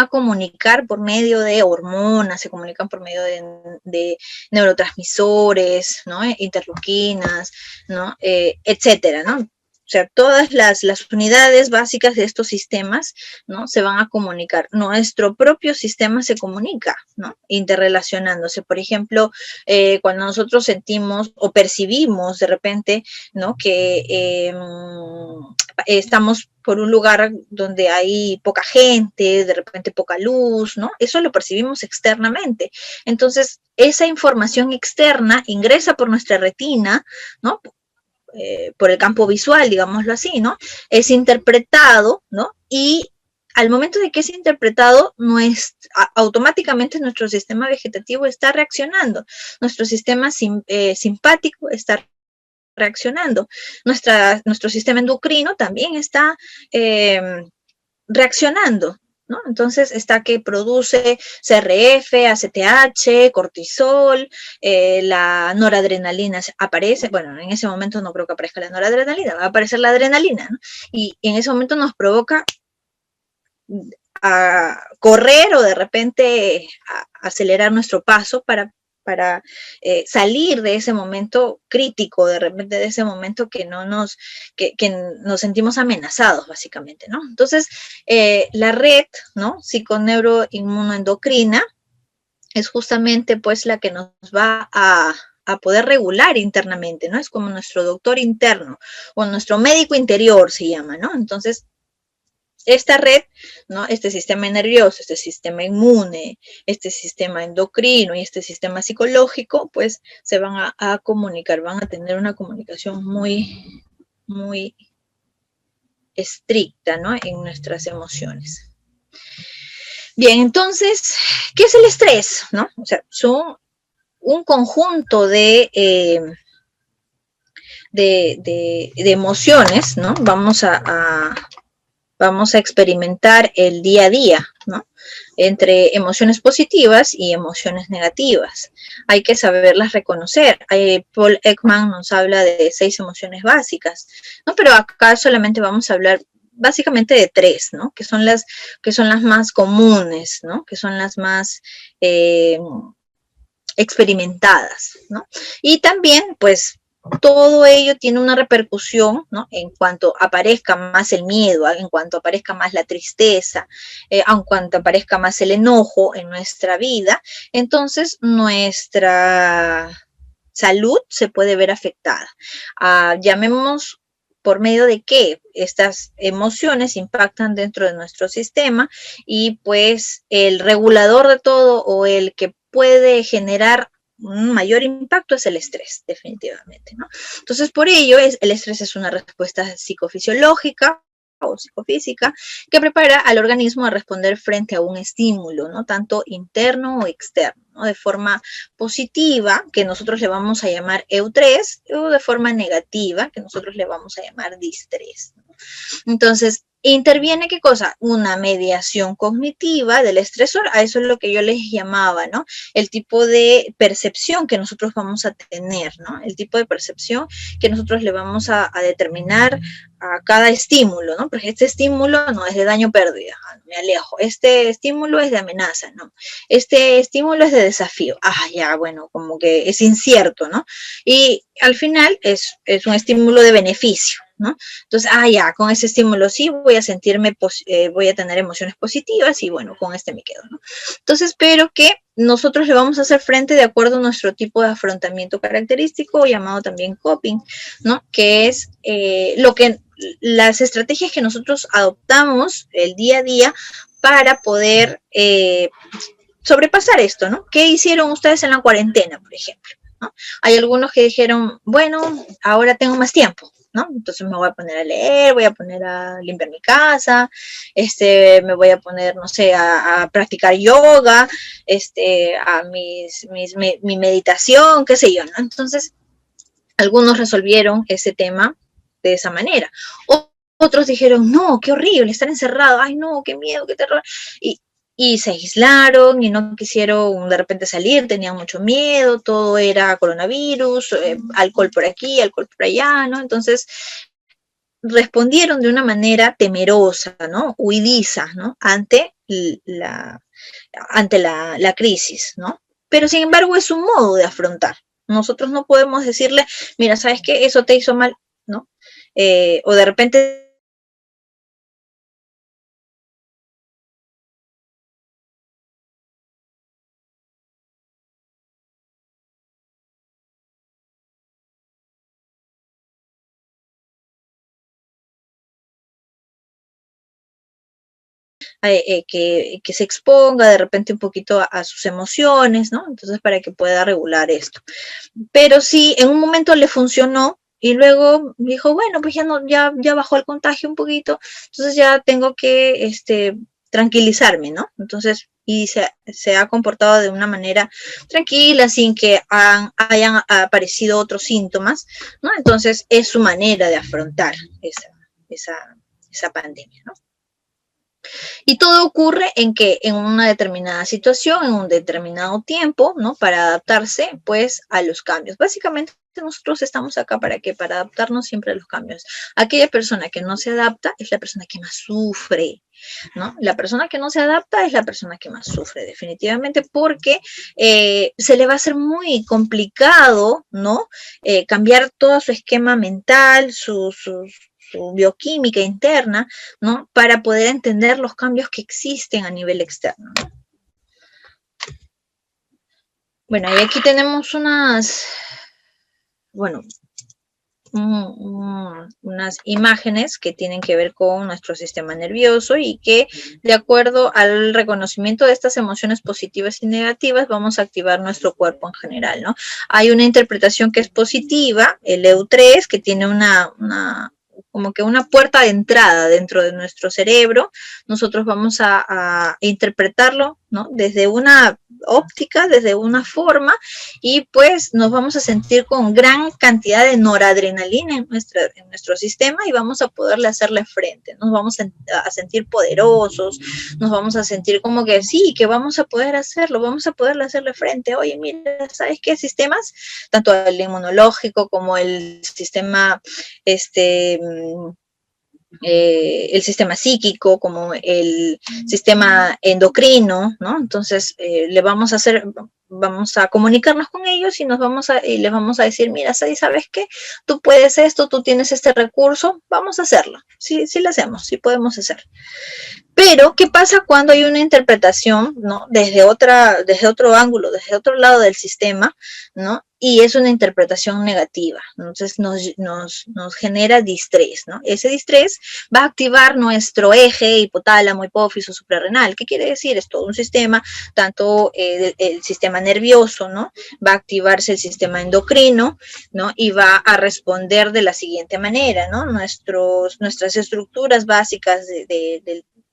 comunicar por medio de hormonas, se comunican por medio de neurotransmisores, ¿no?, interleuquinas, ¿no?, etcétera, ¿no? O sea, todas las unidades básicas de estos sistemas, ¿no?, se van a comunicar. Nuestro propio sistema se comunica, ¿no?, interrelacionándose. Por ejemplo, cuando nosotros sentimos o percibimos de repente, ¿no?, que estamos por un lugar donde hay poca gente, de repente poca luz, ¿no? Eso lo percibimos externamente. Entonces, esa información externa ingresa por nuestra retina, ¿no?, por el campo visual, digámoslo así, ¿no? Es interpretado, ¿no? Y al momento de que es interpretado, automáticamente nuestro sistema vegetativo está reaccionando, nuestro sistema simpático está reaccionando, nuestro sistema endocrino también está reaccionando, ¿no? Entonces está que produce CRF, ACTH, cortisol, la noradrenalina aparece, bueno, en ese momento no creo que aparezca la noradrenalina, va a aparecer la adrenalina, ¿no? Y en ese momento nos provoca a correr o de repente acelerar nuestro paso para salir de ese momento crítico, de repente de ese momento que nos sentimos amenazados, básicamente, ¿no? Entonces, la red, ¿no?, psiconeuroinmunoendocrina es justamente, pues, la que nos va a poder regular internamente, ¿no? Es como nuestro doctor interno o nuestro médico interior se llama, ¿no? Entonces, esta red, ¿no?, este sistema nervioso, este sistema inmune, este sistema endocrino y este sistema psicológico, pues se van a comunicar, van a tener una comunicación muy, muy estricta, ¿no?, en nuestras emociones. Bien, entonces, ¿qué es el estrés?, ¿no? O sea, son un conjunto de emociones, ¿no? Vamos a experimentar el día a día, ¿no?, entre emociones positivas y emociones negativas. Hay que saberlas reconocer. Paul Ekman nos habla de 6 emociones básicas, ¿no? Pero acá solamente vamos a hablar básicamente de 3, ¿no?, que son las más comunes, ¿no?, que son las más experimentadas, ¿no? Y también, pues, todo ello tiene una repercusión, ¿no?, en cuanto aparezca más el miedo, en cuanto aparezca más la tristeza, en cuanto aparezca más el enojo en nuestra vida, entonces nuestra salud se puede ver afectada. Llamemos por medio de que estas emociones impactan dentro de nuestro sistema y pues el regulador de todo o el que puede generar un mayor impacto es el estrés, definitivamente, ¿no? Entonces, por ello, el estrés es una respuesta psicofisiológica o psicofísica que prepara al organismo a responder frente a un estímulo, ¿no?, tanto interno o externo, ¿no?, de forma positiva, que nosotros le vamos a llamar eustrés, o de forma negativa, que nosotros le vamos a llamar distrés, ¿no? Entonces, interviene, ¿qué cosa? Una mediación cognitiva del estresor, a eso es lo que yo les llamaba, ¿no?, el tipo de percepción que nosotros vamos a tener, ¿no?, el tipo de percepción que nosotros le vamos a determinar a cada estímulo, ¿no? Porque este estímulo no es de daño-pérdida, me alejo. Este estímulo es de amenaza, ¿no? Este estímulo es de desafío. Ya, bueno, como que es incierto, ¿no? Y al final es un estímulo de beneficio, ¿no? Entonces, ya, con ese estímulo sí voy a sentirme, voy a tener emociones positivas y bueno, con este me quedo, ¿no? Entonces, pero que nosotros le vamos a hacer frente de acuerdo a nuestro tipo de afrontamiento característico, llamado también coping, ¿no? Que es las estrategias que nosotros adoptamos el día a día para poder sobrepasar esto, ¿no? ¿Qué hicieron ustedes en la cuarentena, por ejemplo? ¿No? Hay algunos que dijeron, bueno, ahora tengo más tiempo, ¿no? Entonces me voy a poner a leer, voy a poner a limpiar mi casa, me voy a poner, no sé, a practicar yoga, a mi meditación, qué sé yo, ¿no? Entonces, algunos resolvieron ese tema de esa manera. otros dijeron, no, qué horrible, estar encerrado, ay no, qué miedo, qué terror. Y se aislaron y no quisieron de repente salir, tenían mucho miedo, todo era coronavirus, alcohol por aquí, alcohol por allá, ¿no? Entonces respondieron de una manera temerosa, ¿no? Huidiza, ¿no? Ante la crisis, ¿no? Pero sin embargo es un modo de afrontar. Nosotros no podemos decirle, mira, ¿sabes qué? Eso te hizo mal, ¿no? O de repente que se exponga de repente un poquito a sus emociones, ¿no? Entonces, para que pueda regular esto. Pero sí, en un momento le funcionó y luego dijo, bueno, pues ya no, ya bajó el contagio un poquito, entonces ya tengo que tranquilizarme, ¿no? Entonces, y se ha comportado de una manera tranquila, sin que hayan aparecido otros síntomas, ¿no? Entonces, es su manera de afrontar esa pandemia, ¿no? Y todo ocurre en que en una determinada situación, en un determinado tiempo, ¿no? Para adaptarse, pues, a los cambios. Básicamente, nosotros estamos acá para qué? Para adaptarnos siempre a los cambios. Aquella persona que no se adapta es la persona que más sufre, ¿no? La persona que no se adapta es la persona que más sufre, definitivamente, porque se le va a hacer muy complicado, ¿no? Cambiar todo su esquema mental, su bioquímica interna, ¿no? Para poder entender los cambios que existen a nivel externo, ¿no? Bueno, y aquí tenemos bueno, unas imágenes que tienen que ver con nuestro sistema nervioso y que de acuerdo al reconocimiento de estas emociones positivas y negativas vamos a activar nuestro cuerpo en general, ¿no? Hay una interpretación que es positiva, el EU3, que tiene como que una puerta de entrada dentro de nuestro cerebro. Nosotros vamos a interpretarlo, ¿no? Desde una óptica, desde una forma, y pues nos vamos a sentir con gran cantidad de noradrenalina en nuestro sistema y vamos a poderle hacerle frente. Nos vamos a sentir poderosos, nos vamos a sentir como que sí, que vamos a poder hacerlo, vamos a poderle hacerle frente. Oye, mira, ¿sabes qué sistemas? Tanto el inmunológico como el sistema, el sistema psíquico, como el sistema endocrino, ¿no? Entonces, vamos a comunicarnos con ellos y y les vamos a decir, mira, ¿sabes qué? Tú puedes esto, tú tienes este recurso, vamos a hacerlo. Sí, sí lo hacemos, sí podemos hacer. Pero, ¿qué pasa cuando hay una interpretación, ¿no? Desde otro ángulo, desde otro lado del sistema, ¿no? Y es una interpretación negativa. Entonces nos genera distrés, ¿no? Ese distrés va a activar nuestro eje hipotálamo, hipófiso, suprarrenal. ¿Qué quiere decir? Es todo un sistema, tanto el sistema nervioso, ¿no? Va a activarse el sistema endocrino, ¿no? Y va a responder de la siguiente manera, ¿no? Nuestras estructuras básicas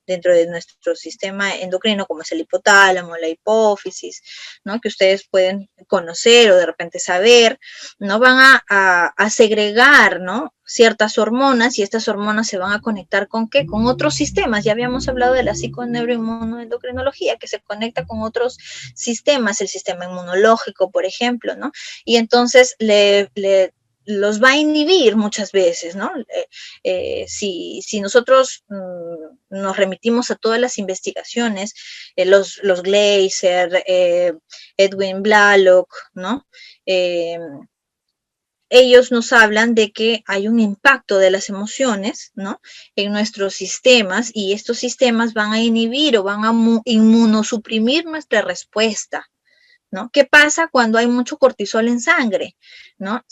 dentro de nuestro sistema endocrino, como es el hipotálamo, la hipófisis, ¿no? Que ustedes pueden conocer o de repente saber, ¿no? Van a segregar, ¿no? Ciertas hormonas y estas hormonas se van a conectar ¿con qué? Con otros sistemas. Ya habíamos hablado de la psiconeuroinmunoendocrinología, que se conecta con otros sistemas, el sistema inmunológico, por ejemplo, ¿no? Y entonces los va a inhibir muchas veces, ¿no? Si nosotros nos remitimos a todas las investigaciones, los Glaser, Edwin Blaylock, ¿no? Ellos nos hablan de que hay un impacto de las emociones, ¿no? En nuestros sistemas y estos sistemas van a inhibir o van a inmunosuprimir nuestra respuesta, ¿no? ¿Qué pasa cuando hay mucho cortisol en sangre? ¿No?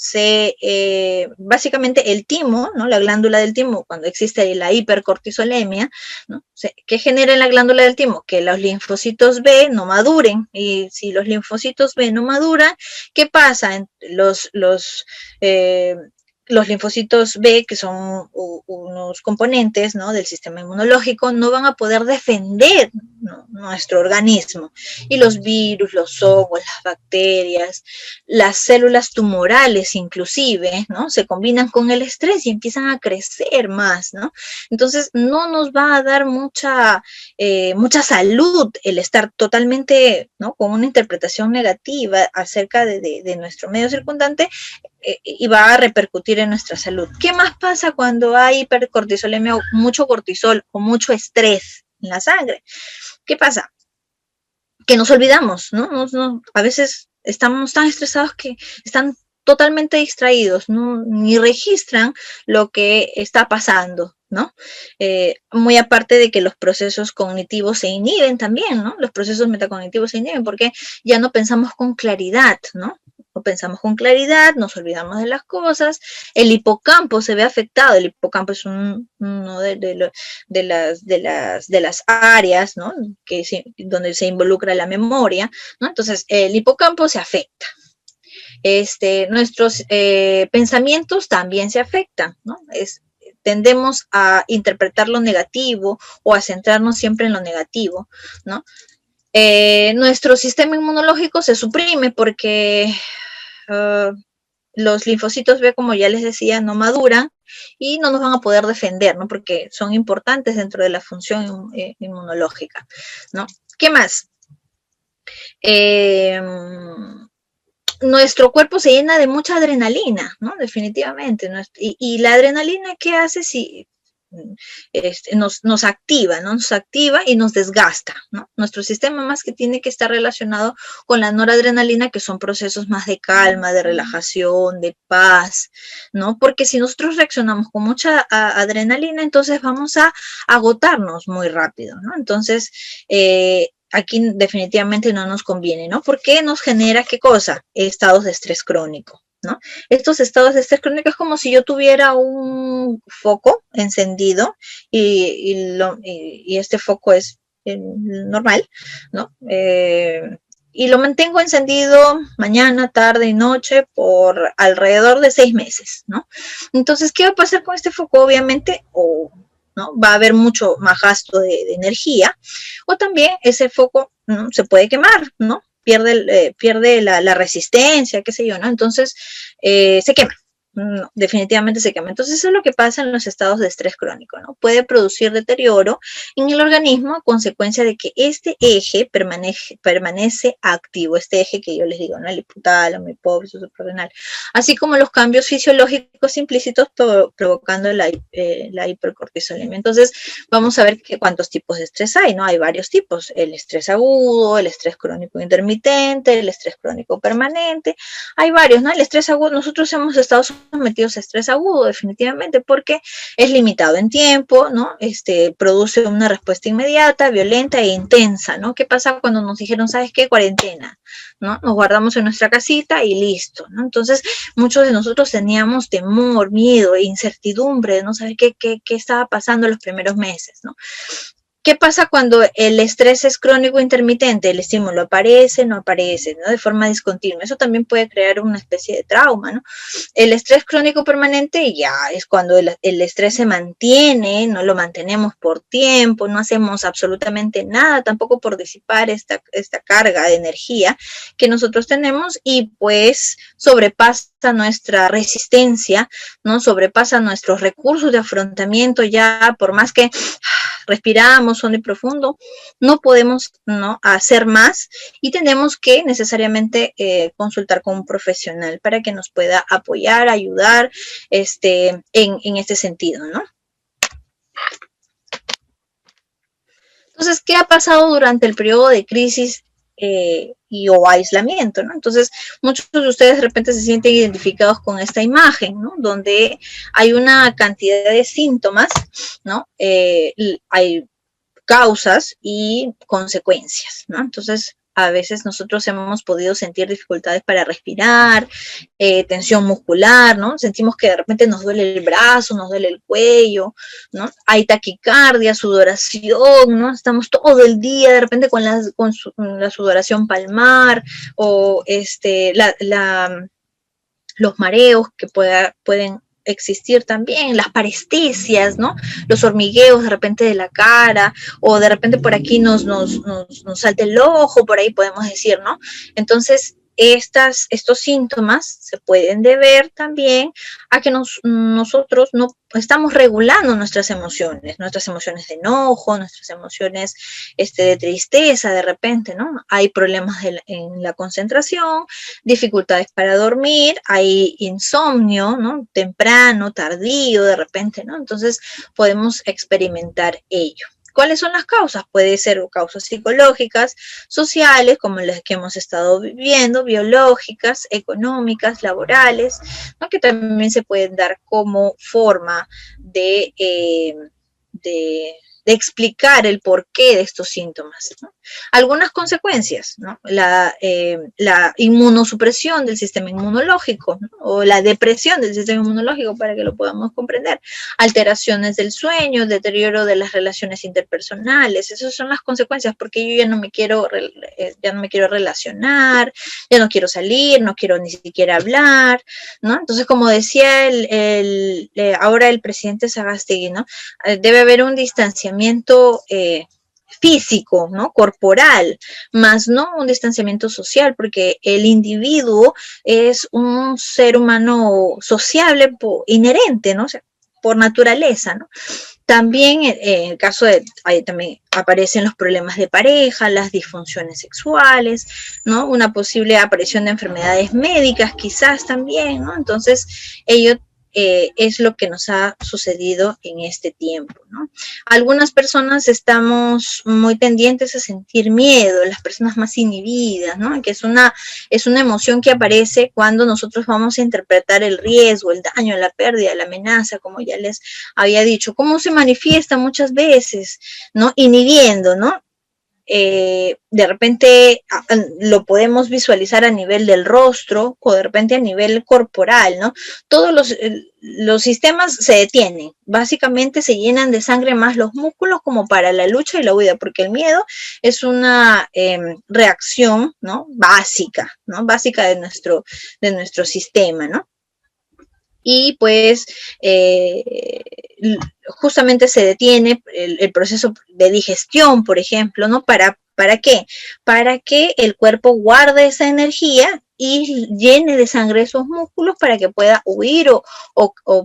Básicamente el timo, ¿no? La glándula del timo, cuando existe la hipercortisolemia, ¿no? ¿Qué genera en la glándula del timo? Que los linfocitos B no maduren. Y si los linfocitos B no maduran, ¿qué pasa? los linfocitos B, que son unos componentes, ¿no?, del sistema inmunológico, no van a poder defender, ¿no?, nuestro organismo. Y los virus, los hongos, las bacterias, las células tumorales inclusive, ¿no?, se combinan con el estrés y empiezan a crecer más, ¿no? Entonces, no nos va a dar mucha salud el estar totalmente, ¿no?, con una interpretación negativa acerca de nuestro medio circundante, y va a repercutir en nuestra salud. ¿Qué más pasa cuando hay hipercortisolemia o mucho cortisol o mucho estrés en la sangre? ¿Qué pasa? Que nos olvidamos, ¿no? A veces estamos tan estresados que están totalmente distraídos, ¿no?, ni registran lo que está pasando, ¿no? Muy aparte de que los procesos cognitivos se inhiben también, ¿no? Los procesos metacognitivos se inhiben porque ya no pensamos con claridad, ¿no? No pensamos con claridad, nos olvidamos de las cosas, el hipocampo se ve afectado, el hipocampo es uno de las áreas, ¿no?, donde se involucra la memoria, ¿no? Entonces, el hipocampo se afecta. Nuestros pensamientos también se afectan, ¿no? Tendemos a interpretar lo negativo o a centrarnos siempre en lo negativo, ¿no? Nuestro sistema inmunológico se suprime porque los linfocitos B, como ya les decía, no maduran y no nos van a poder defender, ¿no?, porque son importantes dentro de la función inmunológica, ¿no? ¿Qué más? Nuestro cuerpo se llena de mucha adrenalina, ¿no? Definitivamente. Y la adrenalina, ¿qué hace? Si nos activa, ¿no? Nos activa y nos desgasta, ¿no? Nuestro sistema más que tiene que estar relacionado con la noradrenalina, que son procesos más de calma, de relajación, de paz, ¿no? Porque si nosotros reaccionamos con mucha adrenalina, entonces vamos a agotarnos muy rápido, ¿no? Entonces, aquí definitivamente no nos conviene, ¿no? Porque nos genera, ¿qué cosa? Estados de estrés crónico, ¿no? Estos estados de estrés crónico es como si yo tuviera un foco encendido y este foco es normal, ¿no? Y lo mantengo encendido mañana, tarde y noche por alrededor de 6 meses, ¿no? Entonces, ¿qué va a pasar con este foco? Obviamente, ¿no?, va a haber mucho más gasto de energía, o también ese foco, ¿no?, se puede quemar, ¿no? Pierde la resistencia, qué sé yo, ¿no? Entonces, se quema. No, definitivamente se quema. Entonces, eso es lo que pasa en los estados de estrés crónico, ¿no? Puede producir deterioro en el organismo a consecuencia de que este eje permanece activo, este eje que yo les digo, ¿no?, el hipotálamo, hipófisis, suprarrenal, así como los cambios fisiológicos implícitos provocando la hipercortisolemia. Entonces, vamos a ver cuántos tipos de estrés hay, ¿no? Hay varios tipos: el estrés agudo, el estrés crónico intermitente, el estrés crónico permanente. Hay varios, ¿no? El estrés agudo, nosotros hemos estado sometidos a estrés agudo definitivamente porque es limitado en tiempo, ¿no? Produce una respuesta inmediata, violenta e intensa, ¿no? ¿Qué pasa cuando nos dijeron, ¿sabes qué? Cuarentena, ¿no? Nos guardamos en nuestra casita y listo, ¿no? Entonces, muchos de nosotros teníamos temor, miedo e incertidumbre de no saber qué estaba pasando en los primeros meses, ¿no? ¿Qué pasa cuando el estrés es crónico intermitente? El estímulo aparece, no aparece, ¿no?, de forma discontinua. Eso también puede crear una especie de trauma, ¿no? El estrés crónico permanente ya es cuando el estrés se mantiene, no lo mantenemos por tiempo, no hacemos absolutamente nada tampoco por disipar esta carga de energía que nosotros tenemos y pues sobrepasa nuestra resistencia, ¿no? Sobrepasa nuestros recursos de afrontamiento. Ya por más que respiramos hondo y profundo, no podemos, ¿no?, hacer más y tenemos que necesariamente consultar con un profesional para que nos pueda apoyar, ayudar en este sentido, ¿no? Entonces, ¿qué ha pasado durante el periodo de crisis o aislamiento, ¿no? Entonces, muchos de ustedes de repente se sienten identificados con esta imagen, ¿no?, donde hay una cantidad de síntomas, ¿no? Hay causas y consecuencias, ¿no? Entonces, a veces nosotros hemos podido sentir dificultades para respirar, tensión muscular, ¿no? Sentimos que de repente nos duele el brazo, nos duele el cuello, ¿no? Hay taquicardia, sudoración, ¿no? Estamos todo el día de repente con la sudoración palmar o los mareos que pueden existir también las parestesias, ¿no? Los hormigueos de repente de la cara, o de repente por aquí nos salta el ojo, por ahí podemos decir, ¿no? Entonces, estos síntomas se pueden deber también a que nosotros no estamos regulando nuestras emociones de enojo, nuestras emociones de tristeza de repente, ¿no? Hay problemas en la concentración, dificultades para dormir, hay insomnio, ¿no? Temprano, tardío, de repente, ¿no? Entonces podemos experimentar ello. ¿Cuáles son las causas? Puede ser causas psicológicas, sociales, como las que hemos estado viviendo, biológicas, económicas, laborales, ¿no? Que también se pueden dar como forma de explicar el porqué de estos síntomas, ¿no? Algunas consecuencias, ¿no? La inmunosupresión del sistema inmunológico, ¿no? O la depresión del sistema inmunológico, para que lo podamos comprender. Alteraciones del sueño, deterioro de las relaciones interpersonales, esas son las consecuencias, porque yo ya no me quiero relacionar, ya no quiero salir, no quiero ni siquiera hablar, ¿no? Entonces, como decía ahora el presidente Sagasti, ¿no? Debe haber un distanciamiento físico, ¿no? Corporal, más no un distanciamiento social, porque el individuo es un ser humano sociable inherente, ¿no? O sea, por naturaleza, ¿no? También en el caso ahí también aparecen los problemas de pareja, las disfunciones sexuales, ¿no? Una posible aparición de enfermedades médicas quizás también, ¿no? Entonces, ello es lo que nos ha sucedido en este tiempo, ¿no? Algunas personas estamos muy tendientes a sentir miedo, las personas más inhibidas, ¿no? Que es una emoción que aparece cuando nosotros vamos a interpretar el riesgo, el daño, la pérdida, la amenaza, como ya les había dicho. ¿Cómo se manifiesta muchas veces, ¿no? Inhibiendo, ¿no? De repente lo podemos visualizar a nivel del rostro o de repente a nivel corporal, ¿no? Todos los sistemas se detienen, básicamente se llenan de sangre más los músculos como para la lucha y la huida, porque el miedo es una reacción, ¿no? Básica, ¿no? Básica de nuestro sistema, ¿no? Y pues justamente se detiene el proceso de digestión, por ejemplo, ¿no? ¿Para qué? Para que el cuerpo guarde esa energía y llene de sangre esos músculos para que pueda huir o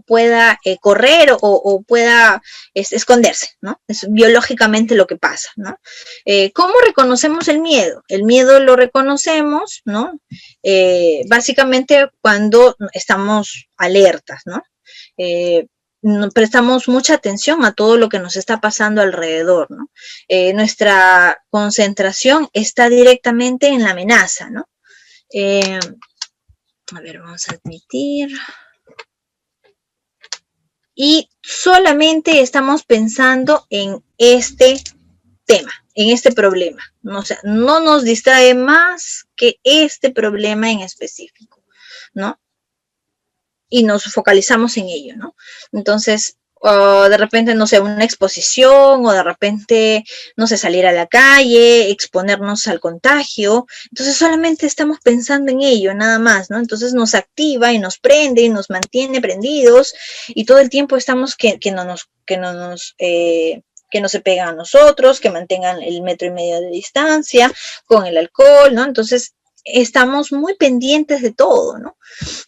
pueda correr o pueda esconderse, ¿no? Es biológicamente lo que pasa, ¿no? ¿Cómo reconocemos el miedo? El miedo lo reconocemos, ¿no? Básicamente cuando estamos alertas, ¿no? Prestamos mucha atención a todo lo que nos está pasando alrededor, ¿no? Nuestra concentración está directamente en la amenaza, ¿no? A ver, vamos a admitir. Y solamente estamos pensando en este tema, en este problema, ¿no? O sea, no nos distrae más que este problema en específico, ¿no? Y nos focalizamos en ello, ¿no? Entonces, de repente, no sé, una exposición o de repente, no sé, salir a la calle, exponernos al contagio. Entonces, solamente estamos pensando en ello, nada más, ¿no? Entonces, nos activa y nos prende y nos mantiene prendidos y todo el tiempo estamos que no se pegan a nosotros, que mantengan el 1,5 metros de distancia con el alcohol, ¿no? Entonces, estamos muy pendientes de todo, ¿no?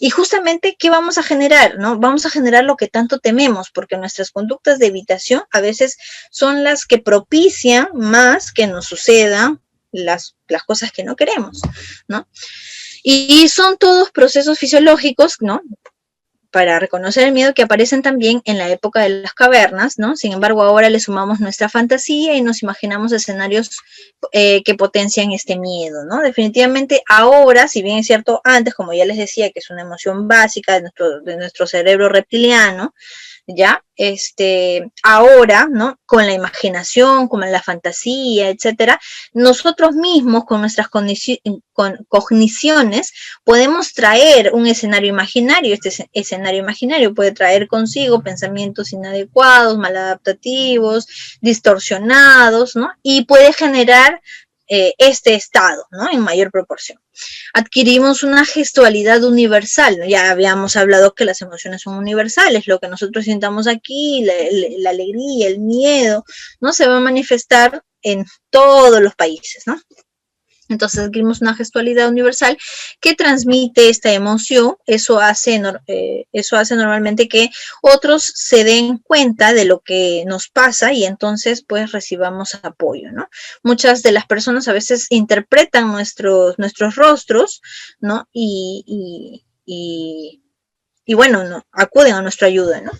Y justamente, ¿qué vamos a generar, no? Vamos a generar lo que tanto tememos, porque nuestras conductas de evitación a veces son las que propician más que nos sucedan las cosas que no queremos, ¿no? Y son todos procesos fisiológicos, ¿no? Para reconocer el miedo que aparecen también en la época de las cavernas, ¿no? Sin embargo, ahora le sumamos nuestra fantasía y nos imaginamos escenarios que potencian este miedo, ¿no? Definitivamente ahora, si bien es cierto, antes, como ya les decía, que es una emoción básica de nuestro cerebro reptiliano, ¿ya? Ahora, ¿no? Con la imaginación, con la fantasía, etcétera, nosotros mismos con nuestras cogniciones podemos traer un escenario imaginario. Este escenario imaginario puede traer consigo pensamientos inadecuados, maladaptativos, distorsionados, ¿no? Y puede generar este estado, ¿no? En mayor proporción. Adquirimos una gestualidad universal, ¿no? Ya habíamos hablado que las emociones son universales, lo que nosotros sintamos aquí, la alegría, el miedo, ¿no? Se va a manifestar en todos los países, ¿no? Entonces adquirimos una gestualidad universal que transmite esta emoción. Eso hace normalmente que otros se den cuenta de lo que nos pasa y entonces pues recibamos apoyo, ¿no? Muchas de las personas a veces interpretan nuestros rostros, ¿no? Y bueno, no, acuden a nuestra ayuda, ¿no?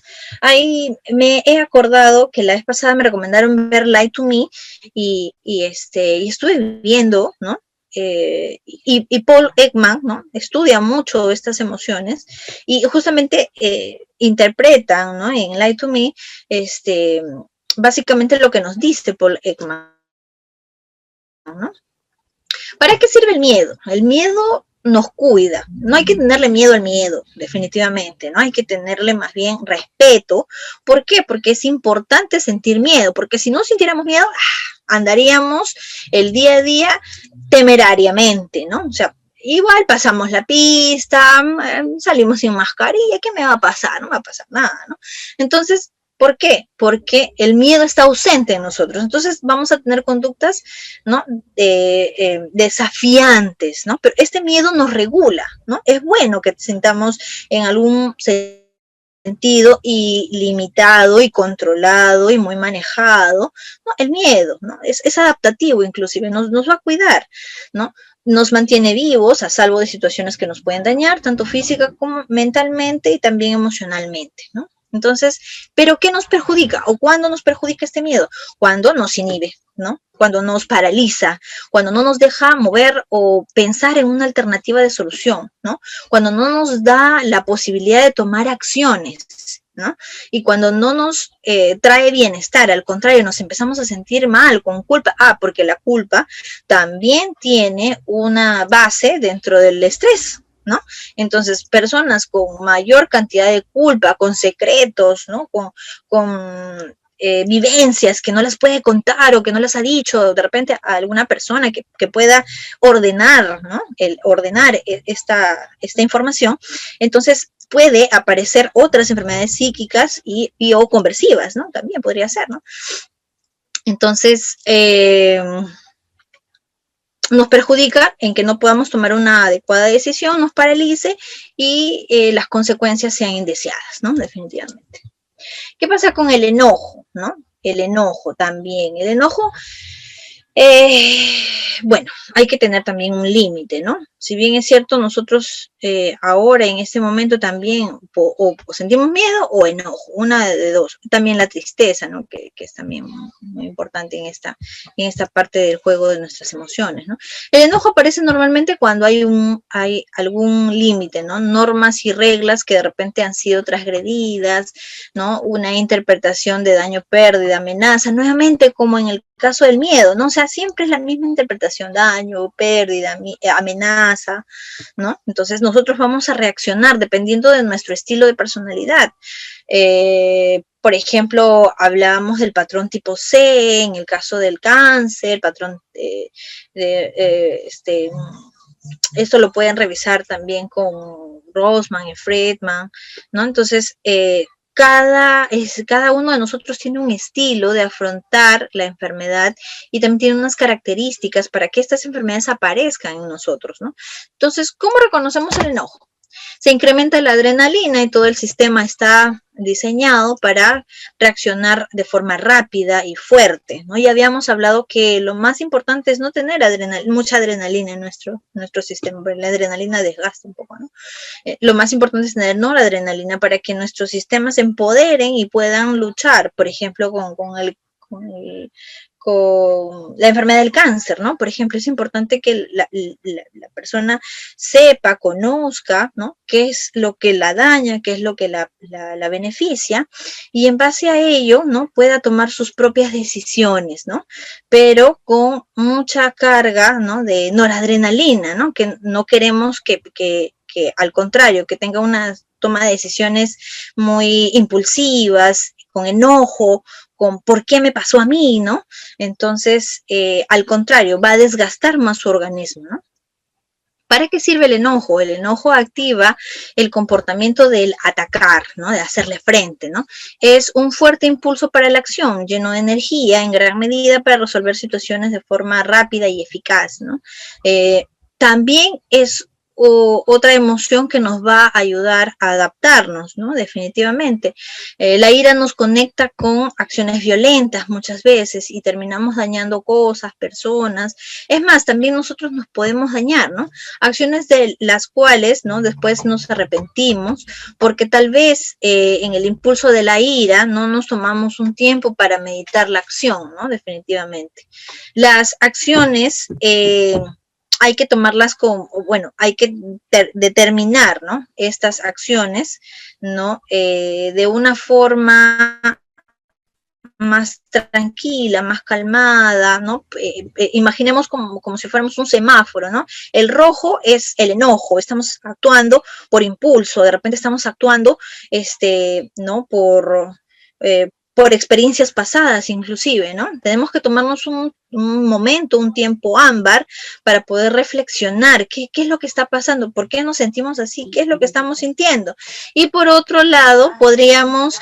Ahí me he acordado que la vez pasada me recomendaron ver Lie to Me y estuve viendo, ¿no? Y Paul Ekman, ¿no? Estudia mucho estas emociones y justamente interpretan, ¿no? En Lie to Me, básicamente lo que nos dice Paul Ekman, ¿no? ¿Para qué sirve el miedo? El miedo nos cuida. No hay que tenerle miedo al miedo, definitivamente, ¿no? Hay que tenerle más bien respeto. ¿Por qué? Porque es importante sentir miedo, porque si no sintiéramos miedo, andaríamos el día a día temerariamente, ¿no? O sea, igual pasamos la pista, salimos sin mascarilla, ¿qué me va a pasar? No me va a pasar nada, ¿no? Entonces, ¿por qué? Porque el miedo está ausente en nosotros. Entonces vamos a tener conductas, ¿no? Desafiantes, ¿no? Pero este miedo nos regula, ¿no? Es bueno que sintamos en algún sentido y limitado y controlado y muy manejado, ¿no? El miedo, ¿no? Es adaptativo inclusive, nos va a cuidar, ¿no? Nos mantiene vivos a salvo de situaciones que nos pueden dañar, tanto física como mentalmente y también emocionalmente, ¿no? Entonces, ¿pero qué nos perjudica? ¿O cuándo nos perjudica este miedo? Cuando nos inhibe, ¿no? Cuando nos paraliza, cuando no nos deja mover o pensar en una alternativa de solución, ¿no? Cuando no nos da la posibilidad de tomar acciones, ¿no? Y cuando no nos trae bienestar, al contrario, nos empezamos a sentir mal, con culpa. Porque la culpa también tiene una base dentro del estrés, ¿no? Entonces, personas con mayor cantidad de culpa, con secretos, ¿no? Con vivencias que no las puede contar o que no las ha dicho de repente a alguna persona que pueda ordenar, ¿no? Ordenar esta información, entonces puede aparecer otras enfermedades psíquicas y o conversivas, ¿no? También podría ser, ¿no? Entonces, nos perjudica en que no podamos tomar una adecuada decisión, nos paralice y las consecuencias sean indeseadas, ¿no? Definitivamente. ¿Qué pasa con el enojo, no? El enojo también. El enojo, bueno, hay que tener también un límite, ¿no? Si bien es cierto, nosotros ahora en este momento también o sentimos miedo o enojo, una de dos. También la tristeza, ¿no? Que es también muy importante en esta parte del juego de nuestras emociones, ¿no? El enojo aparece normalmente cuando hay algún límite, ¿no? Normas y reglas que de repente han sido transgredidas, ¿no? Una interpretación de daño, pérdida, amenaza, nuevamente como en el caso del miedo, ¿no? O sea, siempre es la misma interpretación, daño, pérdida, amenaza, ¿no? Entonces nosotros vamos a reaccionar dependiendo de nuestro estilo de personalidad. Por ejemplo, hablábamos del patrón tipo C, en el caso del cáncer, patrón esto lo pueden revisar también con Rosman y Friedman, ¿no? Entonces, cada uno de nosotros tiene un estilo de afrontar la enfermedad y también tiene unas características para que estas enfermedades aparezcan en nosotros, ¿no? Entonces, ¿cómo reconocemos el enojo? Se incrementa la adrenalina y todo el sistema está diseñado para reaccionar de forma rápida y fuerte, ¿no? Ya habíamos hablado que lo más importante es no tener mucha adrenalina en nuestro sistema, porque la adrenalina desgasta un poco, ¿no? Lo más importante es tener noradrenalina para que nuestros sistemas se empoderen y puedan luchar, por ejemplo, con la enfermedad del cáncer, ¿no? Por ejemplo, es importante que la persona sepa, conozca, ¿no? Qué es lo que la daña, qué es lo que la beneficia, y en base a ello, ¿no? Pueda tomar sus propias decisiones, ¿no? Pero con mucha carga, ¿no? De noradrenalina, ¿no? Que no queremos que al contrario, que tenga una toma de decisiones muy impulsivas, con enojo, con ¿por qué me pasó a mí?, ¿no? Entonces, al contrario, va a desgastar más su organismo, ¿no? ¿Para qué sirve el enojo? El enojo activa el comportamiento del atacar, ¿no? De hacerle frente, ¿no? Es un fuerte impulso para la acción, lleno de energía, en gran medida para resolver situaciones de forma rápida y eficaz, ¿no? También es otra emoción que nos va a ayudar a adaptarnos, ¿no? Definitivamente. La ira nos conecta con acciones violentas muchas veces y terminamos dañando cosas, personas. Es más, también nosotros nos podemos dañar, ¿no? Acciones de las cuales, ¿no? Después nos arrepentimos porque tal vez en el impulso de la ira no nos tomamos un tiempo para meditar la acción, ¿no? Definitivamente. Las acciones hay que tomarlas con, bueno, hay que determinar, ¿no? Estas acciones, ¿no? De una forma más tranquila, más calmada, ¿no? Imaginemos como si fuéramos un semáforo, ¿no? El rojo es el enojo, estamos actuando por impulso, de repente estamos actuando, ¿no? Por experiencias pasadas inclusive, ¿no? Tenemos que tomarnos un momento, un tiempo ámbar para poder reflexionar qué es lo que está pasando, por qué nos sentimos así, qué es lo que estamos sintiendo. Y por otro lado, podríamos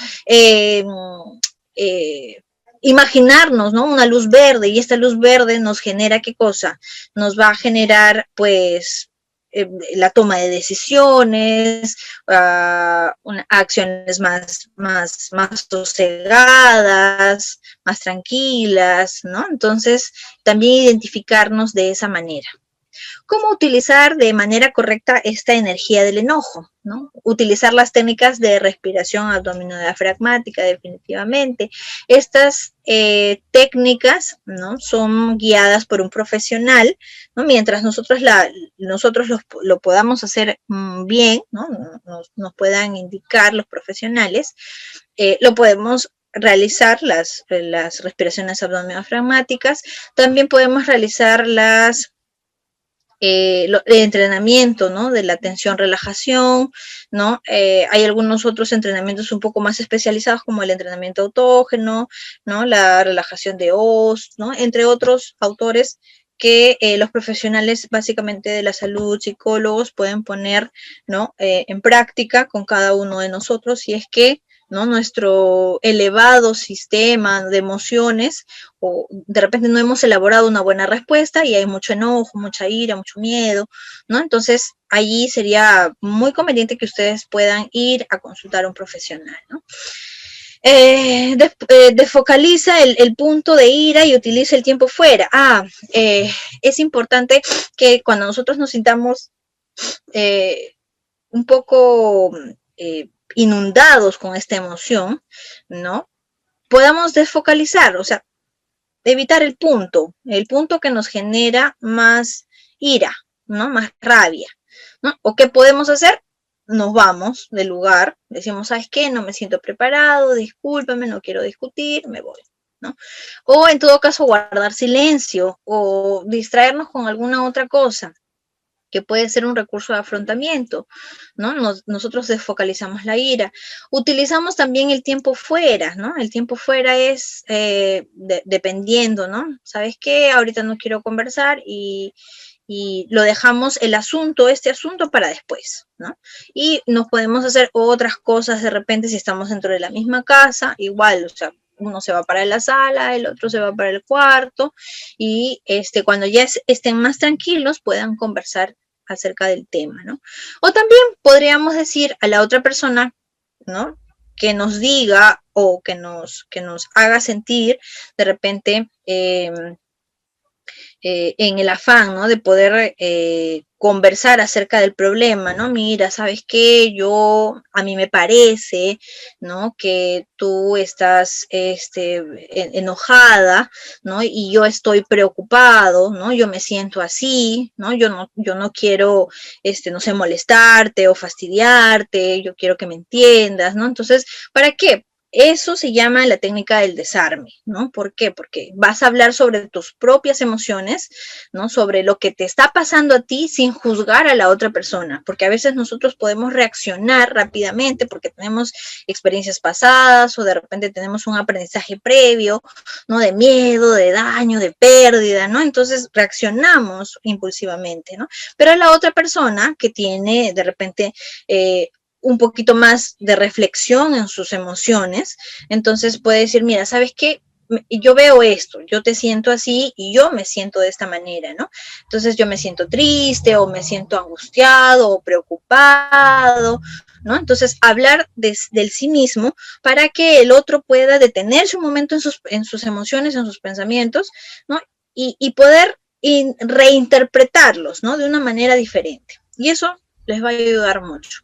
imaginarnos, ¿no? Una luz verde, y esta luz verde nos genera, ¿qué cosa? Nos va a generar, pues, la toma de decisiones, acciones más sosegadas, más tranquilas, ¿no? Entonces, también identificarnos de esa manera. ¿Cómo utilizar de manera correcta esta energía del enojo? ¿No? Utilizar las técnicas de respiración abdominodiafragmática, definitivamente. Estas técnicas, ¿no? Son guiadas por un profesional, ¿no? Mientras nosotros lo podamos hacer bien, ¿no? Nos puedan indicar los profesionales, lo podemos realizar las respiraciones abdominodiafragmáticas. También podemos realizar el entrenamiento, ¿no? De la tensión relajación, ¿no? Hay algunos otros entrenamientos un poco más especializados como el entrenamiento autógeno, ¿no? La relajación de Oz, ¿no? Entre otros autores que los profesionales básicamente de la salud, psicólogos, pueden poner, ¿no? En práctica con cada uno de nosotros, si es que, ¿no? Nuestro elevado sistema de emociones, o de repente no hemos elaborado una buena respuesta y hay mucho enojo, mucha ira, mucho miedo, ¿no? Entonces, allí sería muy conveniente que ustedes puedan ir a consultar a un profesional, ¿no? Desfocaliza el punto de ira y utiliza el tiempo fuera. Es importante que cuando nosotros nos sintamos un poco inundados con esta emoción, ¿no? Podamos desfocalizar, o sea, evitar el punto que nos genera más ira, ¿no? Más rabia, ¿no? ¿O qué podemos hacer? Nos vamos del lugar, decimos, ¿sabes qué? No me siento preparado, discúlpame, no quiero discutir, me voy, ¿no? O en todo caso guardar silencio o distraernos con alguna otra cosa que puede ser un recurso de afrontamiento, ¿no? Nosotros desfocalizamos la ira. Utilizamos también el tiempo fuera, ¿no? El tiempo fuera es dependiendo, ¿no? ¿Sabes qué? Ahorita no quiero conversar y lo dejamos este asunto para después, ¿no? Y nos podemos hacer otras cosas de repente si estamos dentro de la misma casa, igual, o sea, uno se va para la sala, el otro se va para el cuarto y cuando ya estén más tranquilos puedan conversar acerca del tema, ¿no? O también podríamos decir a la otra persona, ¿no? Que nos diga o que nos haga sentir de repente en el afán, ¿no? De poder conversar acerca del problema, ¿no? Mira, ¿sabes qué? A mí me parece, ¿no? Que tú estás enojada, ¿no? Y yo estoy preocupado, ¿no? Yo me siento así, ¿no? Yo no quiero, no sé, molestarte o fastidiarte, yo quiero que me entiendas, ¿no? Entonces, ¿para qué? Eso se llama la técnica del desarme, ¿no? ¿Por qué? Porque vas a hablar sobre tus propias emociones, ¿no? Sobre lo que te está pasando a ti sin juzgar a la otra persona, porque a veces nosotros podemos reaccionar rápidamente porque tenemos experiencias pasadas o de repente tenemos un aprendizaje previo, ¿no? De miedo, de daño, de pérdida, ¿no? Entonces reaccionamos impulsivamente, ¿no? Pero la otra persona que tiene de repente un poquito más de reflexión en sus emociones, entonces puede decir, mira, ¿sabes qué? Yo veo esto, yo te siento así y yo me siento de esta manera, ¿no? Entonces yo me siento triste o me siento angustiado o preocupado, ¿no? Entonces hablar del sí mismo para que el otro pueda detenerse un momento en sus emociones, en sus pensamientos, ¿no? Y poder reinterpretarlos, ¿no? De una manera diferente. Y eso les va a ayudar mucho.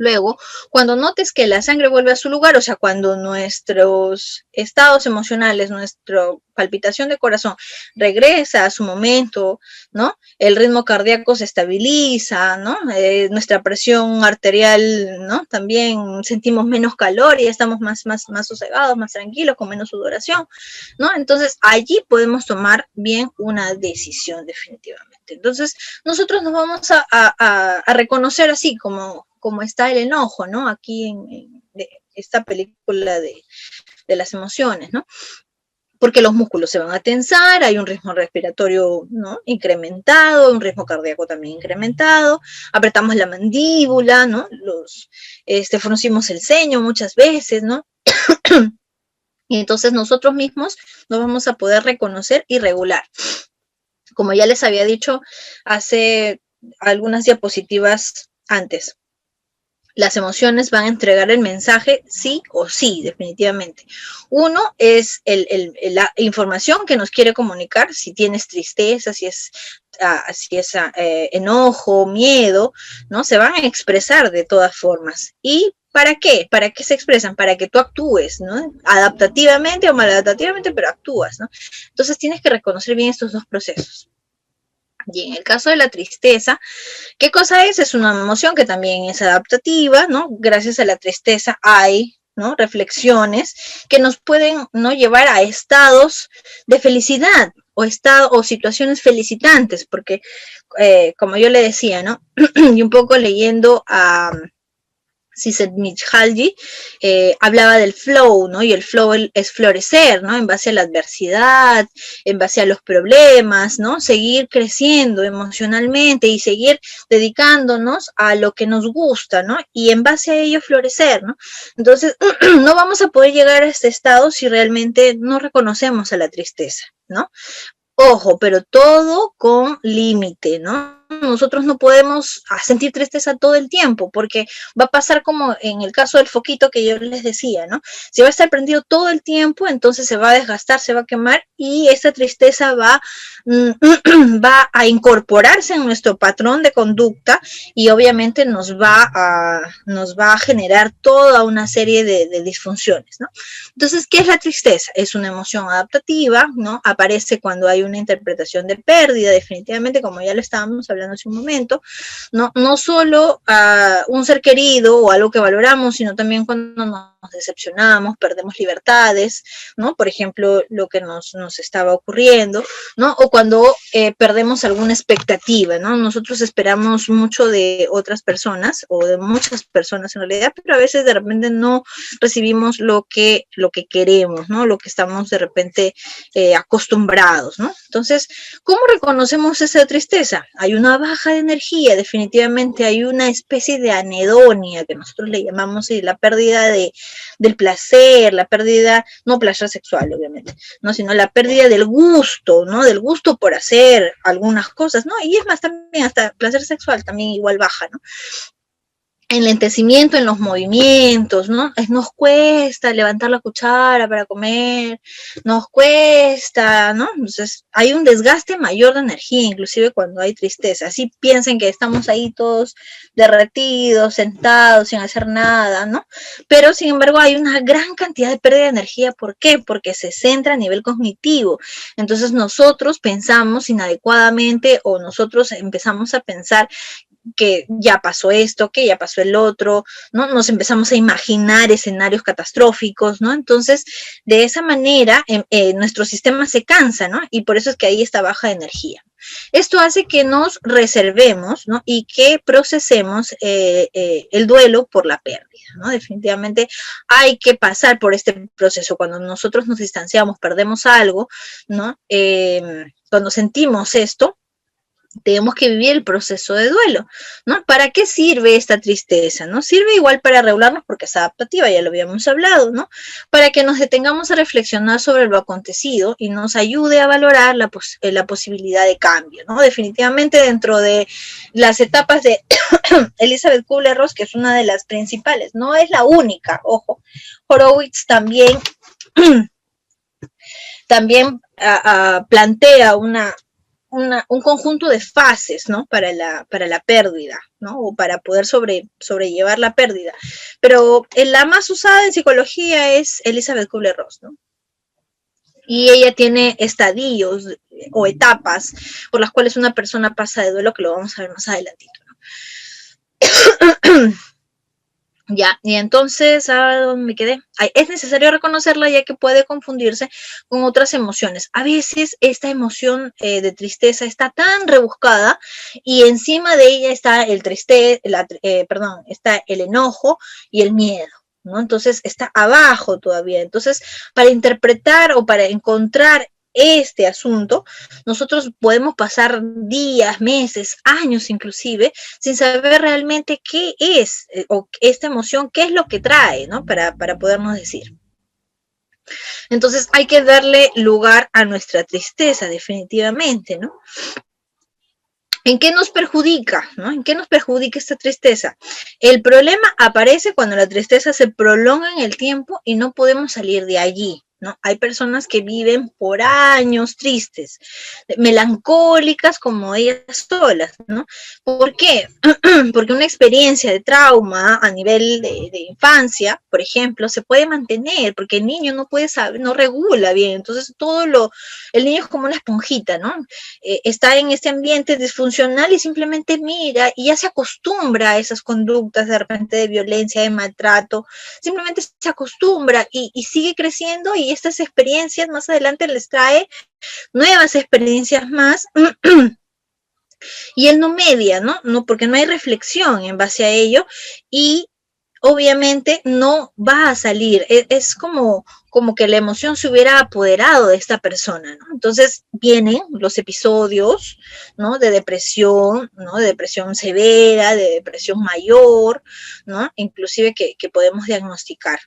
Luego, cuando notes que la sangre vuelve a su lugar, o sea, cuando nuestros estados emocionales, nuestra palpitación de corazón regresa a su momento, ¿no? El ritmo cardíaco se estabiliza, ¿no? Nuestra presión arterial, ¿no? También sentimos menos calor y estamos más sosegados, más tranquilos, con menos sudoración, ¿no? Entonces, allí podemos tomar bien una decisión definitivamente. Entonces, nosotros nos vamos a reconocer así como está el enojo, ¿no? Aquí en esta película de las emociones, ¿no? Porque los músculos se van a tensar, hay un ritmo respiratorio, ¿no? Incrementado, un ritmo cardíaco también incrementado, apretamos la mandíbula, ¿no? Fruncimos el ceño muchas veces, ¿no? Y entonces nosotros mismos nos vamos a poder reconocer y regular. Como ya les había dicho hace algunas diapositivas antes, las emociones van a entregar el mensaje sí o sí, definitivamente. Uno es la información que nos quiere comunicar, si tienes tristeza, si es enojo, miedo, ¿no? Se van a expresar de todas formas. ¿Y para qué? ¿Para qué se expresan? Para que tú actúes, ¿no? Adaptativamente o maladaptativamente, pero actúas, ¿no? Entonces tienes que reconocer bien estos dos procesos. Y en el caso de la tristeza, ¿qué cosa es? Es una emoción que también es adaptativa, ¿no? Gracias a la tristeza hay, ¿no? Reflexiones que nos pueden, ¿no? Llevar a estados de felicidad o situaciones felicitantes, porque como yo le decía, ¿no? Y un poco leyendo a Csikszentmihalyi, hablaba del flow, ¿no? Y el flow es florecer, ¿no? En base a la adversidad, en base a los problemas, ¿no? Seguir creciendo emocionalmente y seguir dedicándonos a lo que nos gusta, ¿no? Y en base a ello florecer, ¿no? Entonces, no vamos a poder llegar a este estado si realmente no reconocemos a la tristeza, ¿no? Ojo, pero todo con límite, ¿no? Nosotros no podemos sentir tristeza todo el tiempo, porque va a pasar como en el caso del foquito que yo les decía, ¿no? Si va a estar prendido todo el tiempo, entonces se va a desgastar, se va a quemar y esa tristeza va a incorporarse en nuestro patrón de conducta y obviamente nos va a generar toda una serie de disfunciones, ¿no? Entonces, ¿qué es la tristeza? Es una emoción adaptativa, ¿no? Aparece cuando hay una interpretación de pérdida, definitivamente, como ya lo estábamos hablando hace un momento, no solo a un ser querido o algo que valoramos, sino también cuando nos decepcionamos, perdemos libertades, ¿no? Por ejemplo, lo que nos estaba ocurriendo, ¿no? O cuando perdemos alguna expectativa, ¿no? Nosotros esperamos mucho de otras personas o de muchas personas en realidad, pero a veces de repente no recibimos lo que queremos, ¿no? Lo que estamos de repente acostumbrados, ¿no? Entonces, ¿cómo reconocemos esa tristeza? Hay una baja de energía, definitivamente hay una especie de anedonia que nosotros le llamamos la pérdida del placer, la pérdida, no placer sexual, obviamente, ¿no? Sino la pérdida del gusto, ¿no? Del gusto por hacer algunas cosas, ¿no? Y es más, también hasta placer sexual también igual baja, ¿no? Enlentecimiento en los movimientos, ¿no? Nos cuesta levantar la cuchara para comer, nos cuesta, ¿no? Entonces hay un desgaste mayor de energía, inclusive cuando hay tristeza. Así piensen que estamos ahí todos derretidos, sentados, sin hacer nada, ¿no? Pero sin embargo hay una gran cantidad de pérdida de energía. ¿Por qué? Porque se centra a nivel cognitivo. Entonces nosotros pensamos inadecuadamente o nosotros empezamos a pensar que ya pasó esto, que ya pasó el otro, ¿no? Nos empezamos a imaginar escenarios catastróficos, ¿no? Entonces, de esa manera, nuestro sistema se cansa, ¿no? Y por eso es que ahí está baja de energía. Esto hace que nos reservemos, ¿no? Y que procesemos el duelo por la pérdida, ¿no? Definitivamente hay que pasar por este proceso. Cuando nosotros nos distanciamos, perdemos algo, ¿no? Cuando sentimos esto, tenemos que vivir el proceso de duelo, ¿no? ¿Para qué sirve esta tristeza, no? Sirve igual para regularnos porque es adaptativa, ya lo habíamos hablado, ¿no? Para que nos detengamos a reflexionar sobre lo acontecido y nos ayude a valorar la posibilidad de cambio, ¿no? Definitivamente dentro de las etapas de Elizabeth Kubler-Ross, que es una de las principales, no es la única, ojo, Horowitz también plantea un conjunto de fases, ¿no? Para la pérdida, ¿no? O para poder sobrellevar la pérdida. Pero la más usada en psicología es Elizabeth Kubler-Ross, ¿no? Y ella tiene estadios o etapas por las cuales una persona pasa de duelo, que lo vamos a ver más adelantito, ¿no? Ya, y entonces, ¿a dónde me quedé? Es necesario reconocerla ya que puede confundirse con otras emociones. A veces esta emoción de tristeza está tan rebuscada y encima de ella está está el enojo y el miedo, ¿no? Entonces está abajo todavía. Entonces, para interpretar o para encontrar este asunto, nosotros podemos pasar días, meses, años inclusive, sin saber realmente qué es o esta emoción, qué es lo que trae, ¿no? Para podernos decir. Entonces hay que darle lugar a nuestra tristeza, definitivamente, ¿no? ¿En qué nos perjudica, ¿no? ¿En qué nos perjudica esta tristeza? El problema aparece cuando la tristeza se prolonga en el tiempo y no podemos salir de allí, ¿no? Hay personas que viven por años tristes, melancólicas como ellas solas, ¿no? ¿Por qué? Porque una experiencia de trauma a nivel de infancia, por ejemplo, se puede mantener, porque el niño no puede saber, no regula bien, entonces el niño es como una esponjita, ¿no? Está en este ambiente disfuncional y simplemente mira y ya se acostumbra a esas conductas de repente de violencia, de maltrato, simplemente se acostumbra y sigue creciendo y estas experiencias más adelante les trae nuevas experiencias más y él no media, ¿no? No, porque no hay reflexión en base a ello y obviamente no va a salir, es como que la emoción se hubiera apoderado de esta persona, ¿no? Entonces vienen los episodios, ¿no? De depresión, ¿no? De depresión severa, de depresión mayor, ¿no? Inclusive que podemos diagnosticar.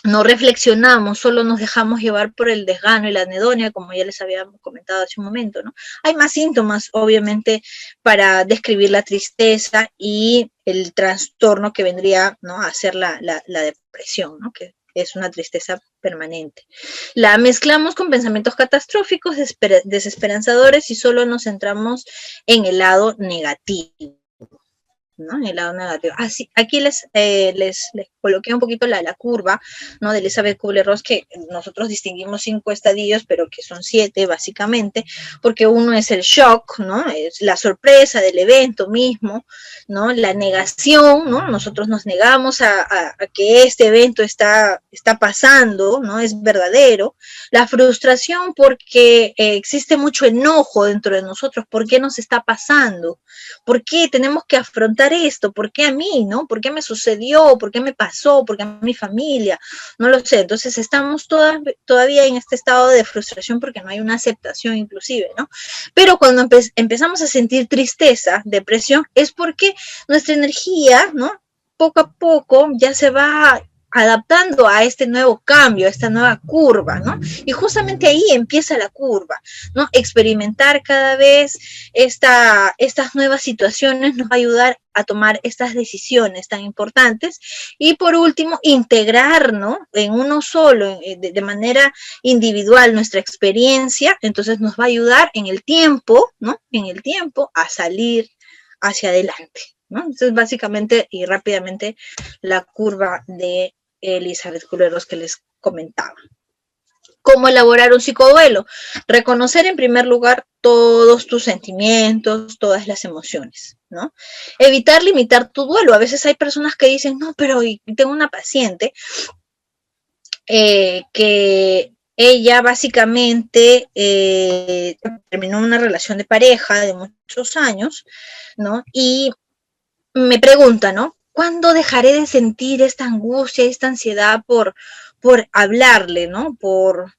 No reflexionamos, solo nos dejamos llevar por el desgano y la anedonia, como ya les había comentado hace un momento, ¿no? Hay más síntomas, obviamente, para describir la tristeza y el trastorno que vendría, ¿no? A ser la depresión, ¿no? Que es una tristeza permanente. La mezclamos con pensamientos catastróficos, desesperanzadores y solo nos centramos en el lado negativo, ¿no? En el lado negativo. Aquí les coloqué un poquito la curva, ¿no? De Elizabeth Kubler-Ross, que nosotros distinguimos 5 estadios, pero que son 7 básicamente, porque uno es el shock, ¿no? Es la sorpresa del evento mismo, ¿no? La negación, ¿no? Nosotros nos negamos a que este evento está pasando, ¿no? Es verdadero. La frustración porque existe mucho enojo dentro de nosotros. ¿Por qué nos está pasando? ¿Por qué tenemos que afrontar esto? ¿Por qué a mí, no? ¿Por qué me sucedió? ¿Por qué me pasó? ¿Por qué a mi familia? No lo sé. Entonces estamos todavía en este estado de frustración porque no hay una aceptación inclusive, ¿no? Pero cuando empezamos a sentir tristeza, depresión, es porque nuestra energía, ¿no? Poco a poco ya se va adaptando a este nuevo cambio, a esta nueva curva, ¿no? Y justamente ahí empieza la curva, ¿no? Experimentar cada vez estas nuevas situaciones nos va a ayudar a tomar estas decisiones tan importantes y por último integrar, ¿no? En uno solo, de manera individual nuestra experiencia, entonces nos va a ayudar en el tiempo, ¿no? En el tiempo a salir hacia adelante, ¿no? Entonces básicamente y rápidamente la curva de Elizabeth Kubler-Ross que les comentaba. ¿Cómo elaborar un psicoduelo? Reconocer en primer lugar todos tus sentimientos, todas las emociones, ¿no? Evitar limitar tu duelo. A veces hay personas que dicen, no, pero tengo una paciente que ella básicamente terminó una relación de pareja de muchos años, ¿no? Y me pregunta, ¿no? ¿Cuándo dejaré de sentir esta angustia, esta ansiedad por hablarle, ¿no? Por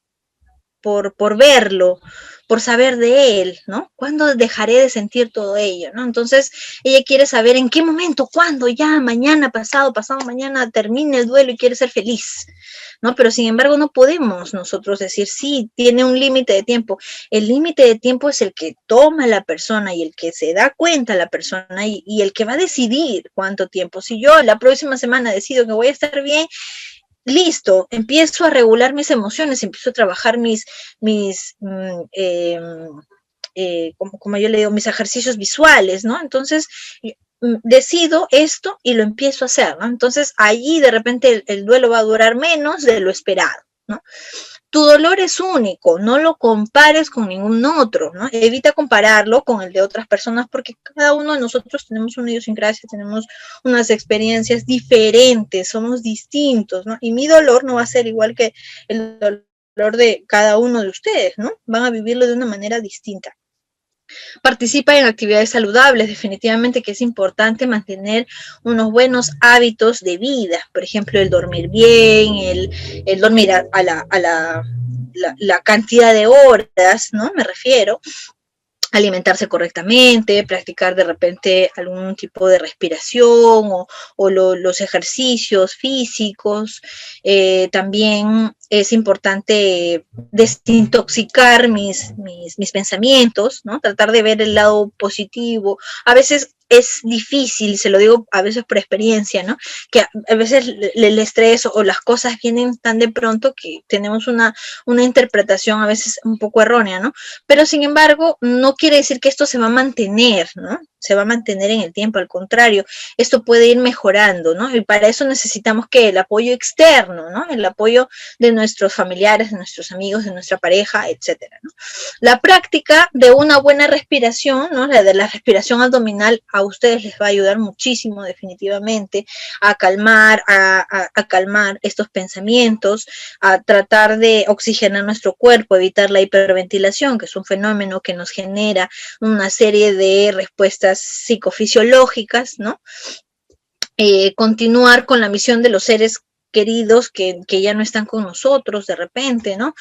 verlo, por saber de él, ¿no? ¿Cuándo dejaré de sentir todo ello, ¿no? Entonces, ella quiere saber en qué momento, cuándo, ya, mañana, pasado mañana, termine el duelo y quiere ser feliz, ¿no? Pero sin embargo, no podemos nosotros decir, sí, tiene un límite de tiempo. El límite de tiempo es el que toma la persona y el que se da cuenta la persona y el que va a decidir cuánto tiempo. Si yo la próxima semana decido que voy a estar bien, listo, empiezo a regular mis emociones, empiezo a trabajar como yo le digo, mis ejercicios visuales, ¿no? Entonces, decido esto y lo empiezo a hacer, ¿no? Entonces, allí de repente el duelo va a durar menos de lo esperado, ¿no? Tu dolor es único, no lo compares con ningún otro, ¿no? Evita compararlo con el de otras personas porque cada uno de nosotros tenemos una idiosincrasia, tenemos unas experiencias diferentes, somos distintos, ¿no? Y mi dolor no va a ser igual que el dolor de cada uno de ustedes, ¿no? Van a vivirlo de una manera distinta. Participa en actividades saludables, definitivamente que es importante mantener unos buenos hábitos de vida, por ejemplo, el dormir bien, el dormir a la cantidad de horas, ¿no? Me refiero, alimentarse correctamente, practicar de repente algún tipo de respiración los ejercicios físicos. También es importante desintoxicar mis pensamientos, ¿no? Tratar de ver el lado positivo. A veces es difícil, se lo digo a veces por experiencia, ¿no? Que a veces el estrés o las cosas vienen tan de pronto que tenemos una interpretación a veces un poco errónea, ¿no? Pero sin embargo, no quiere decir que esto se va a mantener, ¿no? Se va a mantener en el tiempo, al contrario, esto puede ir mejorando, ¿no? Y para eso necesitamos que el apoyo externo, ¿no? El apoyo de nuestros familiares, de nuestros amigos, de nuestra pareja, etcétera, ¿no? La práctica de una buena respiración, ¿no? La de la respiración abdominal a ustedes les va a ayudar muchísimo, definitivamente, a calmar, a calmar estos pensamientos, a tratar de oxigenar nuestro cuerpo, evitar la hiperventilación, que es un fenómeno que nos genera una serie de respuestas psicofisiológicas, ¿no? Continuar con la misión de los seres queridos que ya no están con nosotros de repente, ¿no?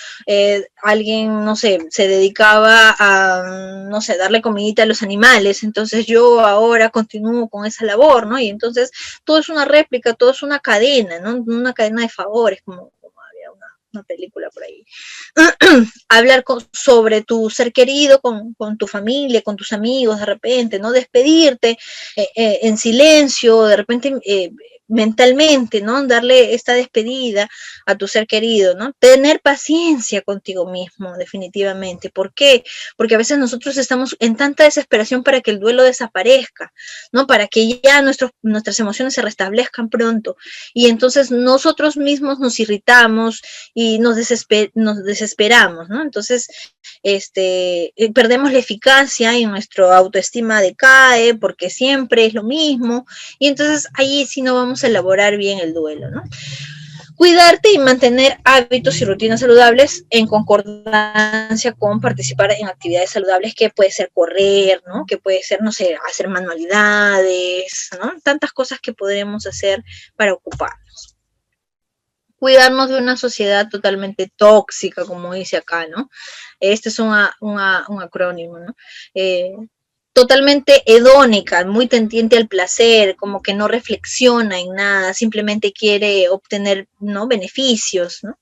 Alguien, no sé, se dedicaba a, no sé, darle comidita a los animales, entonces yo ahora continúo con esa labor, ¿no? Y entonces todo es una réplica, todo es una cadena, ¿no? Una cadena de favores, como había una película por ahí. Hablar sobre tu ser querido con tu familia, con tus amigos de repente, ¿no? Despedirte en silencio, de repente mentalmente, ¿no? Darle esta despedida a tu ser querido, ¿no? Tener paciencia contigo mismo, definitivamente. ¿Por qué? Porque a veces nosotros estamos en tanta desesperación para que el duelo desaparezca, ¿no? Para que ya nuestras emociones se restablezcan pronto. Y entonces nosotros mismos nos irritamos y nos desesperamos, ¿no? Entonces, perdemos la eficacia y nuestra autoestima decae porque siempre es lo mismo. Y entonces ahí sí no vamos a elaborar bien el duelo, ¿no? Cuidarte y mantener hábitos y rutinas saludables en concordancia con participar en actividades saludables que puede ser correr, ¿no? Que puede ser, no sé, hacer manualidades, ¿no? Tantas cosas que podremos hacer para ocuparnos. Cuidarnos de una sociedad totalmente tóxica, como dice acá, ¿no? Este es un acrónimo, ¿no? Totalmente hedónica, muy tendiente al placer, como que no reflexiona en nada, simplemente quiere obtener, ¿no? Beneficios, ¿no?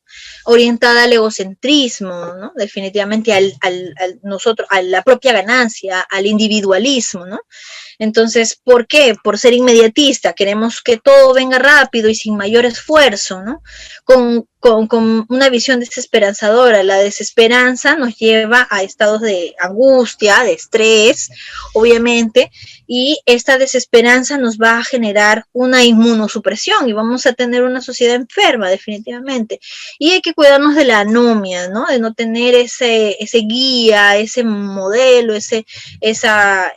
Orientada al egocentrismo, ¿no? Definitivamente nosotros, a la propia ganancia, al individualismo, ¿no? Entonces, ¿por qué? Por ser inmediatista, queremos que todo venga rápido y sin mayor esfuerzo, ¿no? Con una visión desesperanzadora. La desesperanza nos lleva a estados de angustia, de estrés, obviamente, y esta desesperanza nos va a generar una inmunosupresión y vamos a tener una sociedad enferma. enferma definitivamente. Y hay que cuidarnos de la anomia, ¿no? De no tener ese guía, ese modelo, esa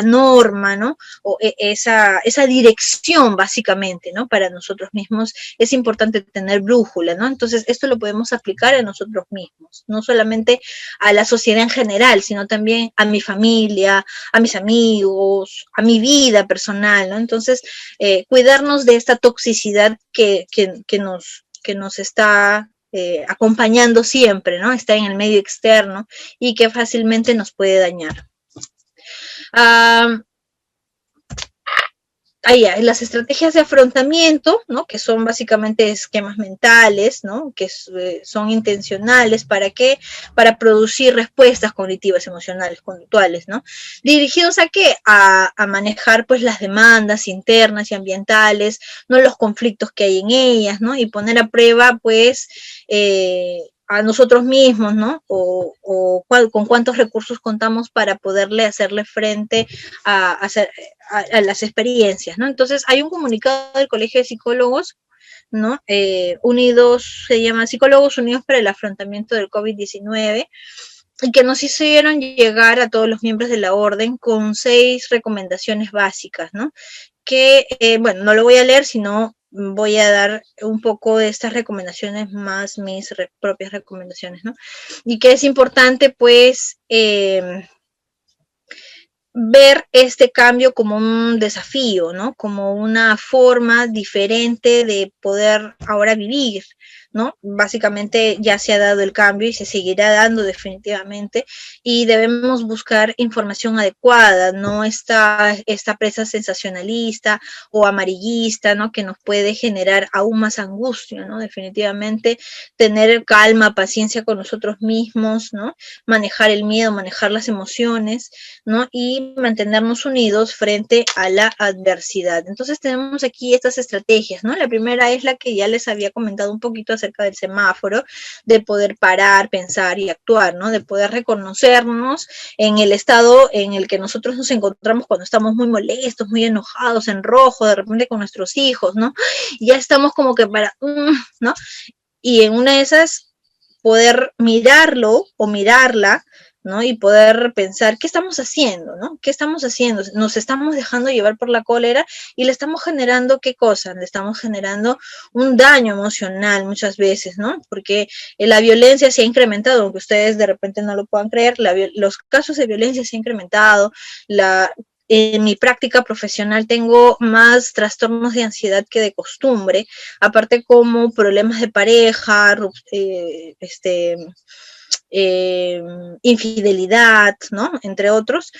norma, ¿no? O esa dirección, básicamente, ¿no? Para nosotros mismos es importante tener brújula, ¿no? Entonces, esto lo podemos aplicar a nosotros mismos, no solamente a la sociedad en general, sino también a mi familia, a mis amigos, a mi vida personal, ¿no? Entonces, cuidarnos de esta toxicidad que nos está acompañando siempre, ¿no? Está en el medio externo y que fácilmente nos puede dañar. Las estrategias de afrontamiento, ¿no? Que son básicamente esquemas mentales, ¿no? Que son intencionales, ¿para qué? Para producir respuestas cognitivas, emocionales, conductuales, ¿no? ¿Dirigidos a qué? A manejar, pues, las demandas internas y ambientales, ¿no? Los conflictos que hay en ellas, ¿no? Y poner a prueba, pues, a nosotros mismos, ¿no? Con cuántos recursos contamos para poderle hacerle frente a las experiencias, ¿no? Entonces, hay un comunicado del Colegio de Psicólogos, ¿no? Unidos, se llama Psicólogos Unidos para el Afrontamiento del COVID-19, y que nos hicieron llegar a todos los miembros de la orden con 6 recomendaciones básicas, ¿no? Que, bueno, no lo voy a leer, sino voy a dar un poco de estas recomendaciones más mis propias recomendaciones, ¿no? Y que es importante, pues, ver este cambio como un desafío, ¿no? Como una forma diferente de poder ahora vivir, ¿no? Básicamente ya se ha dado el cambio y se seguirá dando definitivamente, y debemos buscar información adecuada, no esta presa sensacionalista o amarillista, ¿no? Que nos puede generar aún más angustia, ¿no? Definitivamente tener calma, paciencia con nosotros mismos, ¿no? Manejar el miedo, manejar las emociones, ¿no? Y mantenernos unidos frente a la adversidad. Entonces tenemos aquí estas estrategias, ¿no? La primera es la que ya les había comentado un poquito acerca del semáforo, de poder parar, pensar y actuar, ¿no? De poder reconocernos en el estado en el que nosotros nos encontramos cuando estamos muy molestos, muy enojados, en rojo, de repente con nuestros hijos, ¿no? Y ya estamos como que ¿no? Y en una de esas poder mirarlo o mirarla, ¿no? Y poder pensar, ¿qué estamos haciendo, no? ¿Qué estamos haciendo? Nos estamos dejando llevar por la cólera y le estamos generando, ¿qué cosa? Le estamos generando un daño emocional muchas veces, ¿no? Porque la violencia se ha incrementado, aunque ustedes de repente no lo puedan creer, los casos de violencia se han incrementado, en mi práctica profesional tengo más trastornos de ansiedad que de costumbre, aparte como problemas de pareja, infidelidad, ¿no? Entre otros.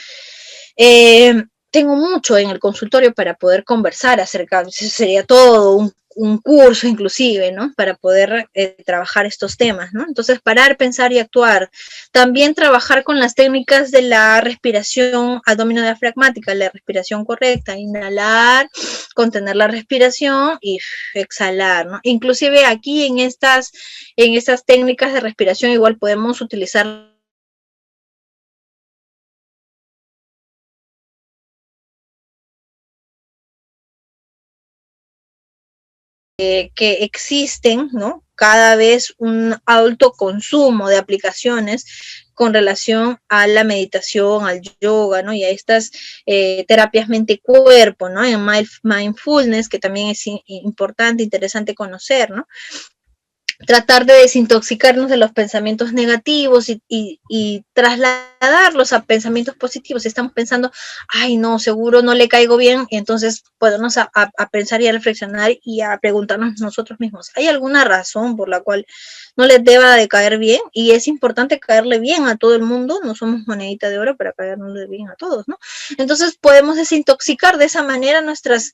Tengo mucho en el consultorio para poder conversar acerca, eso sería todo un curso inclusive, ¿no? Para poder trabajar estos temas, ¿no? Entonces, parar, pensar y actuar. También trabajar con las técnicas de la respiración abdominodiafragmática, la respiración correcta, inhalar, contener la respiración y exhalar, ¿no? Inclusive aquí en estas técnicas de respiración igual podemos utilizar que existen, ¿no? Cada vez un alto consumo de aplicaciones con relación a la meditación, al yoga, ¿no? Y a estas terapias mente-cuerpo, ¿no? En mindfulness, que también es importante, interesante conocer, ¿no? Tratar de desintoxicarnos de los pensamientos negativos y trasladarlos a pensamientos positivos. Si estamos pensando, ay, no, seguro no le caigo bien, y entonces ponernos a pensar y a reflexionar y a preguntarnos nosotros mismos, ¿hay alguna razón por la cual no les deba de caer bien? Y es importante caerle bien a todo el mundo, no somos monedita de oro para caerle bien a todos, ¿no? Entonces podemos desintoxicar de esa manera nuestros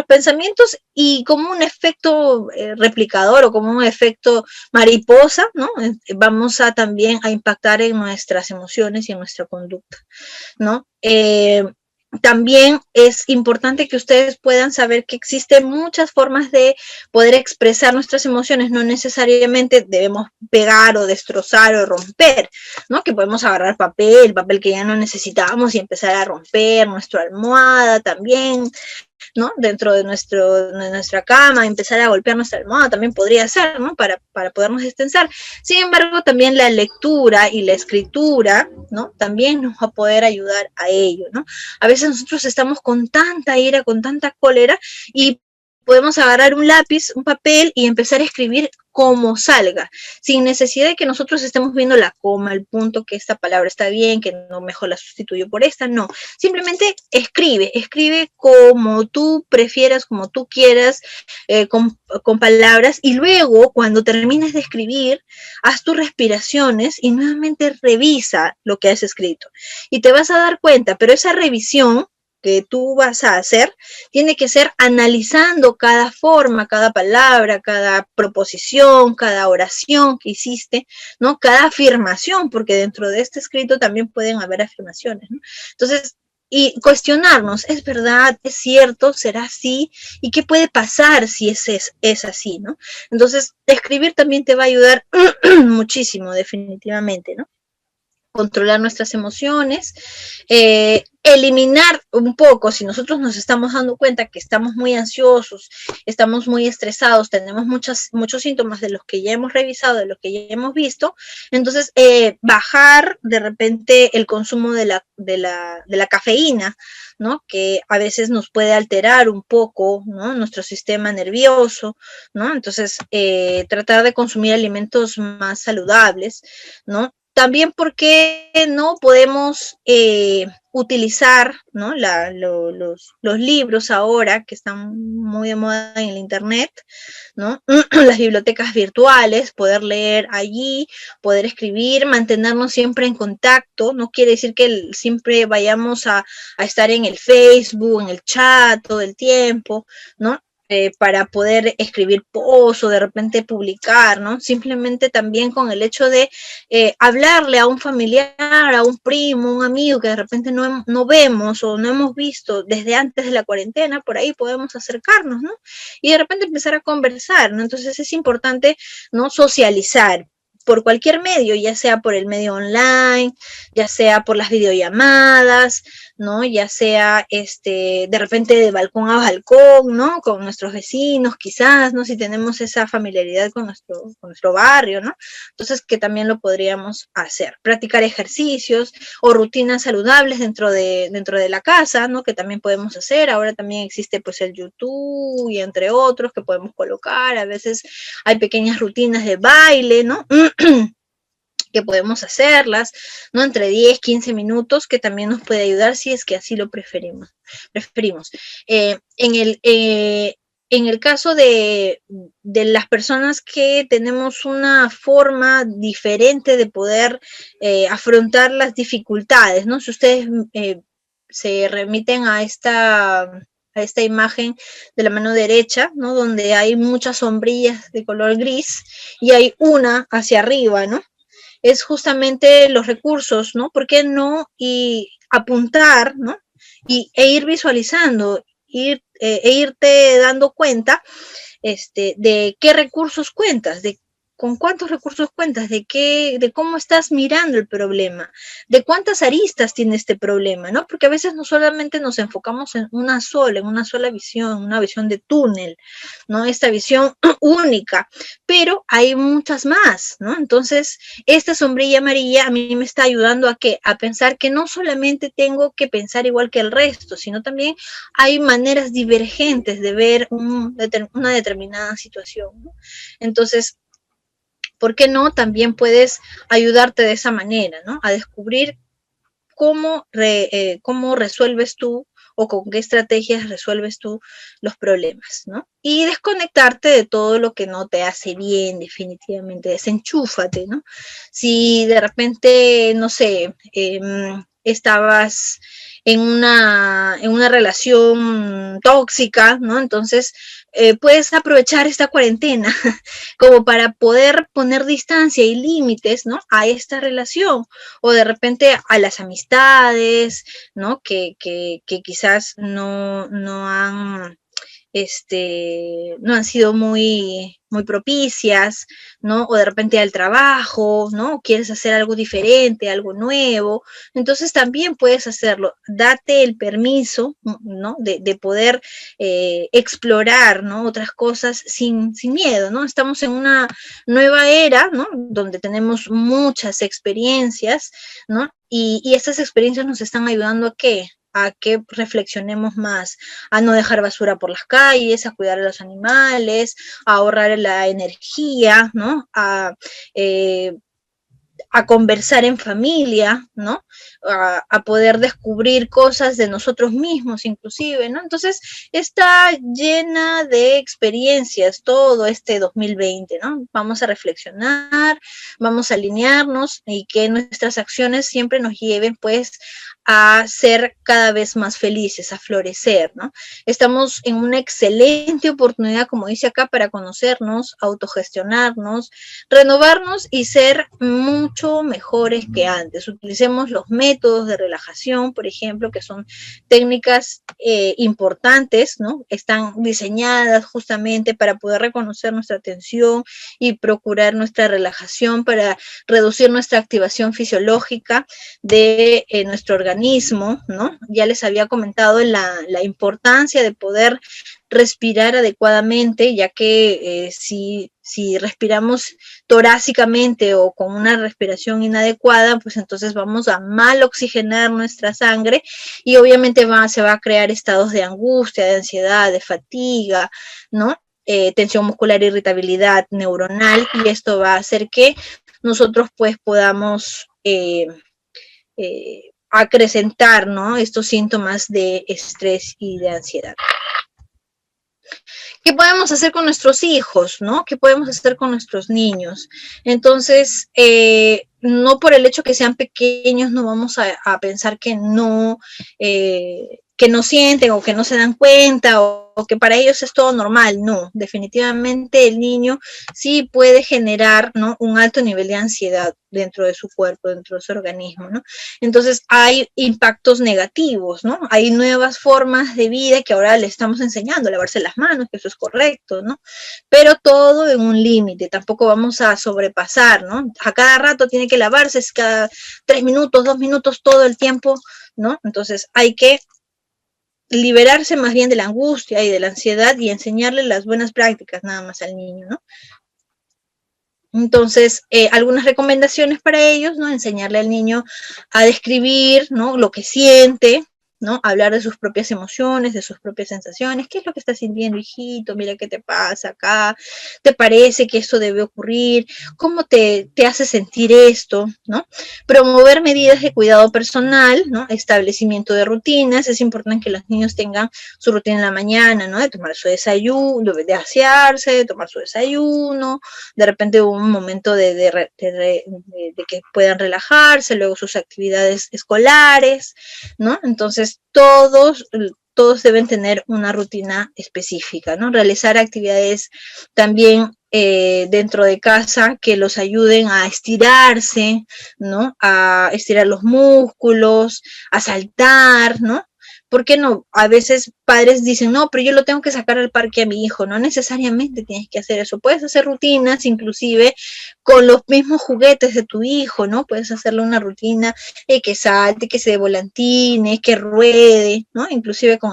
pensamientos, y como un efecto replicador o como un efecto mariposa, ¿no? Vamos a también a impactar en nuestras emociones y en nuestra conducta, ¿no? También es importante que ustedes puedan saber que existen muchas formas de poder expresar nuestras emociones, no necesariamente debemos pegar o destrozar o romper, ¿no? Que podemos agarrar papel que ya no necesitamos y empezar a romper nuestra almohada también, ¿no? Dentro de nuestra cama, empezar a golpear nuestra almohada también podría ser, ¿no? Para podernos destensar. Sin embargo, también la lectura y la escritura, ¿no? También nos va a poder ayudar a ello, ¿no? A veces nosotros estamos con tanta ira, con tanta cólera, y podemos agarrar un lápiz, un papel y empezar a escribir como salga, sin necesidad de que nosotros estemos viendo la coma, el punto, que esta palabra está bien, que no mejor la sustituyo por esta, no. Simplemente escribe como tú prefieras, como tú quieras, con palabras, y luego cuando termines de escribir, haz tus respiraciones y nuevamente revisa lo que has escrito. Y te vas a dar cuenta, pero esa revisión que tú vas a hacer tiene que ser analizando cada forma, cada palabra, cada proposición, cada oración que hiciste, ¿no? Cada afirmación, porque dentro de este escrito también pueden haber afirmaciones, ¿no? Entonces, y cuestionarnos, ¿es verdad? ¿Es cierto? ¿Será así? ¿Y qué puede pasar si es así, ¿no? Entonces, escribir también te va a ayudar muchísimo, definitivamente, ¿no? Controlar nuestras emociones, eliminar un poco, si nosotros nos estamos dando cuenta que estamos muy ansiosos, estamos muy estresados, tenemos muchos síntomas de los que ya hemos revisado, de los que ya hemos visto, entonces bajar de repente el consumo de la cafeína, ¿no? Que a veces nos puede alterar un poco, ¿no? Nuestro sistema nervioso, ¿no? Entonces, tratar de consumir alimentos más saludables, ¿no? También porque no podemos utilizar, ¿no? Los libros ahora que están muy de moda en el internet, ¿no? Las bibliotecas virtuales, poder leer allí, poder escribir, mantenernos siempre en contacto. No quiere decir que siempre vayamos a estar en el Facebook, en el chat todo el tiempo, ¿no? Para poder escribir posts o de repente publicar, ¿no? Simplemente también con el hecho de hablarle a un familiar, a un primo, un amigo que de repente no vemos o no hemos visto desde antes de la cuarentena, por ahí podemos acercarnos, ¿no? Y de repente empezar a conversar, ¿no? Entonces es importante, ¿no? Socializar por cualquier medio, ya sea por el medio online, ya sea por las videollamadas, ¿no? Ya sea de repente de balcón a balcón, ¿no? Con nuestros vecinos, quizás, ¿no? Si tenemos esa familiaridad con nuestro barrio, ¿no? Entonces, que también lo podríamos hacer. Practicar ejercicios o rutinas saludables dentro de la casa, ¿no? Que también podemos hacer. Ahora también existe pues el YouTube y entre otros que podemos colocar. A veces hay pequeñas rutinas de baile, ¿no? Que podemos hacerlas, ¿no? Entre 10, 15 minutos, que también nos puede ayudar si es que así lo preferimos. En el caso de las personas que tenemos una forma diferente de poder afrontar las dificultades, ¿no? Si ustedes se remiten a esta imagen de la mano derecha, ¿no? Donde hay muchas sombrillas de color gris y hay una hacia arriba, ¿no? Es justamente los recursos, ¿no? ¿Por qué no? Y apuntar, ¿no? E ir visualizando, irte dando cuenta de qué recursos cuentas, de con cuántos recursos cuentas, de cómo estás mirando el problema, de cuántas aristas tiene este problema, ¿no? Porque a veces no solamente nos enfocamos en una sola visión, una visión de túnel, ¿no? Esta visión única, pero hay muchas más, ¿no? Entonces, esta sombrilla amarilla a mí me está ayudando a ¿qué? A pensar que no solamente tengo que pensar igual que el resto, sino también hay maneras divergentes de ver una determinada situación, ¿no? Entonces, ¿por qué no? También puedes ayudarte de esa manera, ¿no? A descubrir cómo resuelves tú o con qué estrategias resuelves tú los problemas, ¿no? Y desconectarte de todo lo que no te hace bien, definitivamente, desenchúfate, ¿no? Si de repente, no sé, estabas en una relación tóxica, ¿no? Entonces, puedes aprovechar esta cuarentena como para poder poner distancia y límites, ¿no? A esta relación o de repente a las amistades, ¿no? Que quizás no han no han sido muy propicias, ¿no? O de repente al trabajo, ¿no? Quieres hacer algo diferente, algo nuevo, entonces también puedes hacerlo. Date el permiso, ¿no? De poder explorar, ¿no? Otras cosas sin miedo, ¿no? Estamos en una nueva era, ¿no? Donde tenemos muchas experiencias, ¿no? Y estas experiencias nos están ayudando a qué? A que reflexionemos más, a no dejar basura por las calles, a cuidar a los animales, a ahorrar la energía, ¿no? A conversar en familia, ¿no? A poder descubrir cosas de nosotros mismos inclusive, ¿no? Entonces está llena de experiencias todo este 2020, ¿no? Vamos a reflexionar, vamos a alinearnos y que nuestras acciones siempre nos lleven pues a ser cada vez más felices, a florecer, ¿no? Estamos en una excelente oportunidad, como dice acá, para conocernos, autogestionarnos, renovarnos y ser mucho mejores que antes. Utilicemos los métodos de relajación, por ejemplo, que son técnicas importantes, ¿no? Están diseñadas justamente para poder reconocer nuestra atención y procurar nuestra relajación para reducir nuestra activación fisiológica de nuestro organismo, ¿no? Ya les había comentado la importancia de poder respirar adecuadamente, ya que si respiramos torácicamente o con una respiración inadecuada, pues entonces vamos a mal oxigenar nuestra sangre y obviamente se va a crear estados de angustia, de ansiedad, de fatiga, ¿no? Tensión muscular, irritabilidad neuronal, y esto va a hacer que nosotros pues podamos acrecentar, ¿no? Estos síntomas de estrés y de ansiedad. ¿Qué podemos hacer con nuestros hijos, no? ¿Qué podemos hacer con nuestros niños? Entonces, no por el hecho que sean pequeños no vamos a pensar que no sienten o que no se dan cuenta o que para ellos es todo normal. No, definitivamente el niño sí puede generar, ¿no? Un alto nivel de ansiedad dentro de su cuerpo, dentro de su organismo, ¿no? Entonces hay impactos negativos, ¿no? Hay nuevas formas de vida que ahora le estamos enseñando, a lavarse las manos, que eso es correcto, ¿no? Pero todo en un límite, tampoco vamos a sobrepasar, ¿no? A cada rato tiene que lavarse, cada 3 minutos, 2 minutos, todo el tiempo, ¿no? Entonces hay que liberarse más bien de la angustia y de la ansiedad y enseñarle las buenas prácticas nada más al niño, ¿no? Entonces, algunas recomendaciones para ellos, ¿no? Enseñarle al niño a describir, ¿no? Lo que siente, ¿no? Hablar de sus propias emociones, de sus propias sensaciones. ¿Qué es lo que estás sintiendo, hijito? Mira qué te pasa acá. ¿Te parece que esto debe ocurrir? ¿Cómo te hace sentir esto? ¿No? Promover medidas de cuidado personal, ¿no? Establecimiento de rutinas. Es importante que los niños tengan su rutina en la mañana, ¿no? De tomar su desayuno, de asearse, de tomar su desayuno, de repente un momento de que puedan relajarse, luego sus actividades escolares, ¿no? Entonces, todos deben tener una rutina específica, ¿no? Realizar actividades también dentro de casa que los ayuden a estirarse, ¿no? A estirar los músculos, a saltar, ¿no? ¿Por qué no? A veces padres dicen, no, pero yo lo tengo que sacar al parque a mi hijo. No necesariamente tienes que hacer eso. Puedes hacer rutinas, inclusive con los mismos juguetes de tu hijo, ¿no? Puedes hacerle una rutina que salte, que se dé volantines, que ruede, ¿no? Inclusive con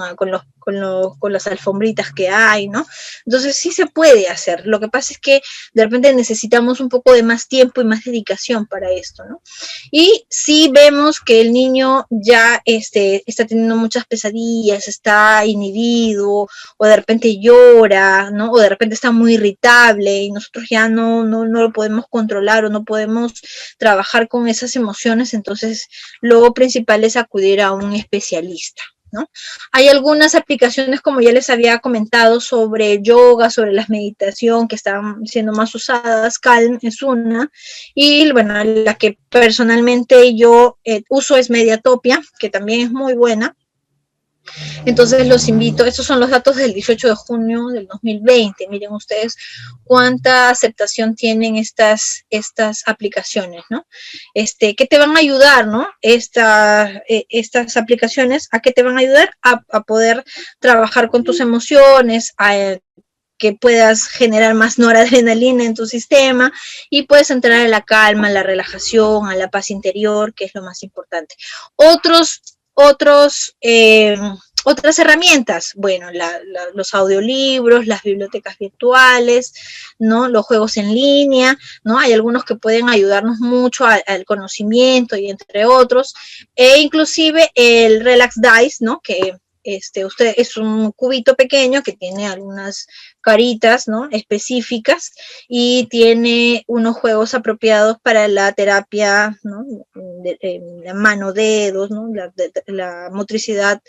las alfombritas que hay, ¿no? Entonces sí se puede hacer. Lo que pasa es que de repente necesitamos un poco de más tiempo y más dedicación para esto, ¿no? Y si vemos que el niño ya está teniendo muchas pesadillas, está inhibido, o de repente llora, ¿no? O de repente está muy irritable y nosotros ya no lo podemos controlar o no podemos trabajar con esas emociones, entonces lo principal es acudir a un especialista, ¿no? Hay algunas aplicaciones, como ya les había comentado, sobre yoga, sobre la meditación, que están siendo más usadas. Calm es una, y bueno, la que personalmente yo uso es Mediatopia, que también es muy buena. Entonces los invito, estos son los datos del 18 de junio del 2020, miren ustedes cuánta aceptación tienen estas aplicaciones, ¿no? ¿Qué te van a ayudar, no? Estas aplicaciones, ¿a qué te van a ayudar? A poder trabajar con tus emociones, a que puedas generar más noradrenalina en tu sistema y puedes entrar a la calma, a la relajación, a la paz interior, que es lo más importante. Otras herramientas, bueno, los audiolibros, las bibliotecas virtuales, ¿no? Los juegos en línea, ¿no? Hay algunos que pueden ayudarnos mucho al conocimiento y entre otros, e inclusive el Relax Dice, ¿no? Que usted es un cubito pequeño que tiene algunas caritas, ¿no? Específicas y tiene unos juegos apropiados para la terapia, ¿no? La mano, dedos, ¿no? La motricidad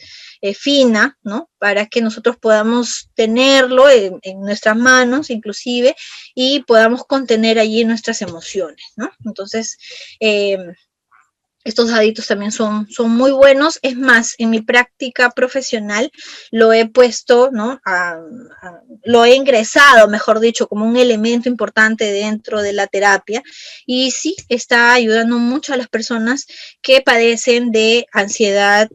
fina, ¿no? Para que nosotros podamos tenerlo en nuestras manos, inclusive, y podamos contener allí nuestras emociones, ¿no? Entonces, estos daditos también son muy buenos. Es más, en mi práctica profesional lo he puesto, ¿no? Lo he ingresado, mejor dicho, como un elemento importante dentro de la terapia. Y sí, está ayudando mucho a las personas que padecen de ansiedad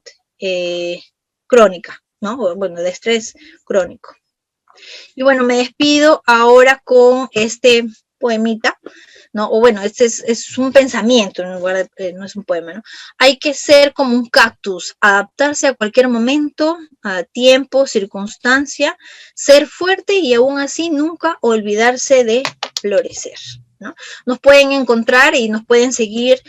crónica, ¿no? Bueno, de estrés crónico. Y bueno, me despido ahora con este poemita, ¿no? O bueno, este es un pensamiento en lugar de, no es un poema, ¿no? Hay que ser como un cactus, adaptarse a cualquier momento, a tiempo, circunstancia, ser fuerte y aún así nunca olvidarse de florecer, ¿no? Nos pueden encontrar y nos pueden seguir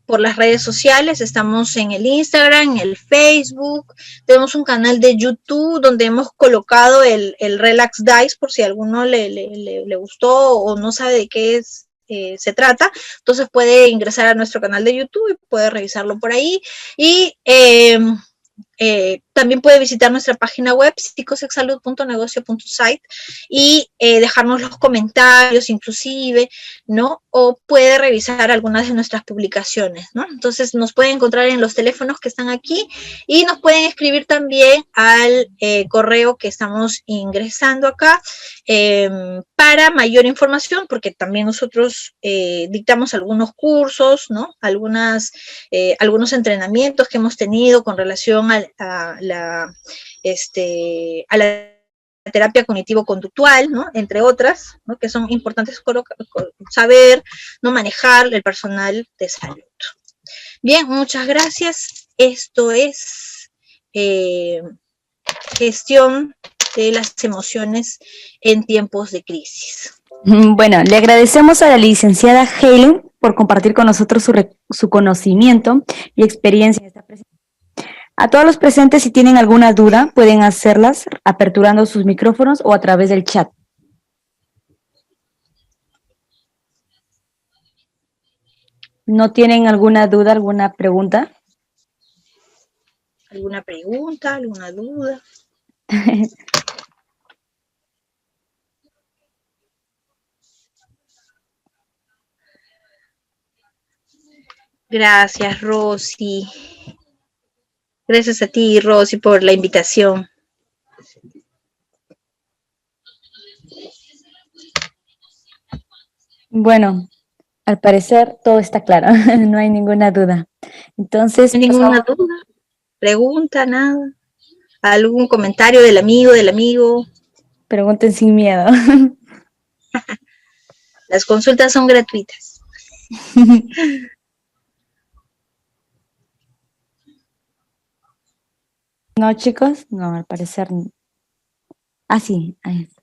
por las redes sociales, estamos en el Instagram, en el Facebook, tenemos un canal de YouTube donde hemos colocado el Relax Dice por si a alguno le gustó o no sabe de qué se trata, entonces puede ingresar a nuestro canal de YouTube y puede revisarlo por ahí y también puede visitar nuestra página web psicosexsalud.negocio.site y dejarnos los comentarios inclusive, ¿no? O puede revisar algunas de nuestras publicaciones, ¿no? Entonces nos pueden encontrar en los teléfonos que están aquí y nos pueden escribir también al correo que estamos ingresando acá para mayor información, porque también nosotros dictamos algunos cursos, ¿no? Algunos entrenamientos que hemos tenido con relación a la terapia cognitivo-conductual, ¿no? Entre otras, ¿no? Que son importantes saber, no manejar el personal de salud. Bien, muchas gracias. Esto es gestión de las emociones en tiempos de crisis.
Bueno, le agradecemos a la licenciada Helen por compartir con nosotros su conocimiento y experiencia en esta presentación. A todos los presentes, si tienen alguna duda, pueden hacerlas aperturando sus micrófonos o a través del chat. ¿No tienen alguna duda, alguna pregunta?
¿Alguna pregunta, alguna duda? Gracias, Rosy. Gracias a ti, Rosy, por la invitación.
Bueno, al parecer todo está claro, no hay ninguna duda. Entonces,
¿No hay ninguna duda? ¿Pregunta, nada? ¿Algún comentario del amigo?
Pregunten sin miedo.
Las consultas son gratuitas.
No, chicos, no, al parecer. Ah, sí, ahí está.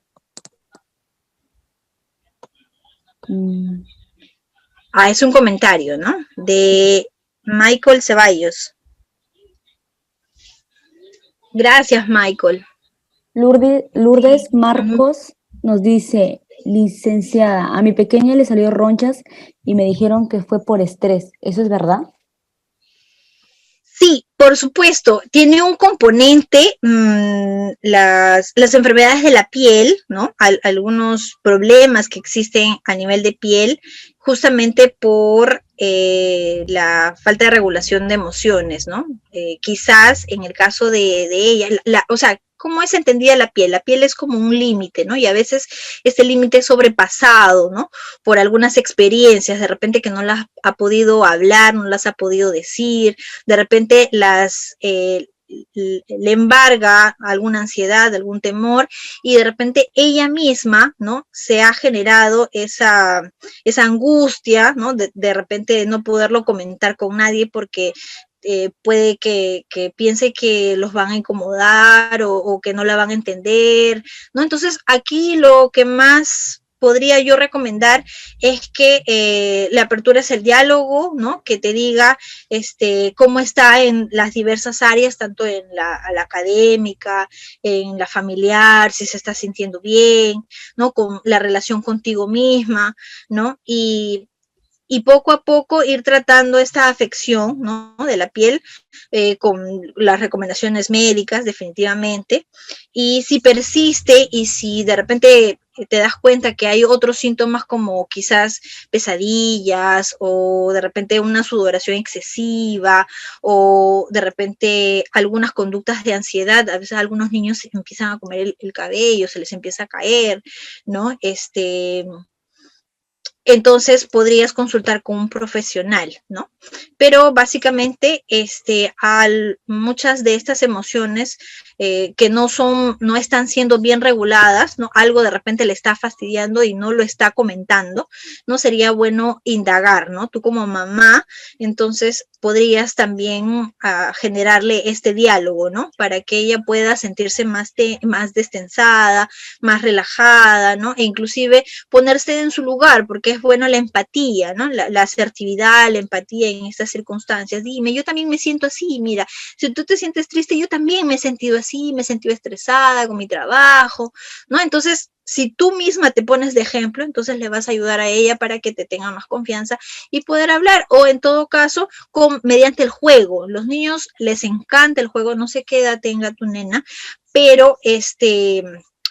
Es un comentario, ¿no? De Michael Ceballos. Gracias, Michael.
Lourdes Marcos nos dice, licenciada, a mi pequeña le salió ronchas y me dijeron que fue por estrés. ¿Eso es verdad?
Sí, por supuesto, tiene un componente, las enfermedades de la piel, ¿no? Algunos problemas que existen a nivel de piel, justamente por la falta de regulación de emociones, ¿no? Quizás en el caso de ella, o sea, ¿cómo es entendida la piel? La piel es como un límite, ¿no? Y a veces este límite es sobrepasado, ¿no? Por algunas experiencias, de repente que no las ha podido hablar, no las ha podido decir, de repente le embarga alguna ansiedad, algún temor, y de repente ella misma, ¿no? Se ha generado esa angustia, ¿no? De repente no poderlo comentar con nadie porque puede que piense que los van a incomodar o que no la van a entender, ¿no? Entonces, aquí lo que más podría yo recomendar es que la apertura es el diálogo, ¿no? Que te diga cómo está en las diversas áreas, tanto en la académica, en la familiar, si se está sintiendo bien, ¿no? Con la relación contigo misma, ¿no? Y poco a poco ir tratando esta afección, ¿no? De la piel con las recomendaciones médicas, definitivamente. Y si persiste y si de repente te das cuenta que hay otros síntomas como quizás pesadillas o de repente una sudoración excesiva o de repente algunas conductas de ansiedad, a veces algunos niños empiezan a comer el cabello, se les empieza a caer, ¿no? Entonces podrías consultar con un profesional, ¿no? Pero básicamente, muchas de estas emociones que no están siendo bien reguladas, ¿no? Algo de repente le está fastidiando y no lo está comentando, ¿no? Sería bueno indagar, ¿no? Tú como mamá, entonces podrías también generarle este diálogo, ¿no? Para que ella pueda sentirse más destensada, más relajada, ¿no? E inclusive ponerse en su lugar, porque es bueno la empatía, ¿no? La asertividad, la empatía en estas circunstancias. Dime, yo también me siento así, mira, si tú te sientes triste, yo también me he sentido así, me he sentido estresada con mi trabajo, ¿no? Entonces, si tú misma te pones de ejemplo, entonces le vas a ayudar a ella para que te tenga más confianza y poder hablar, o en todo caso, mediante el juego. Los niños les encanta el juego, no sé qué edad tenga tu nena, pero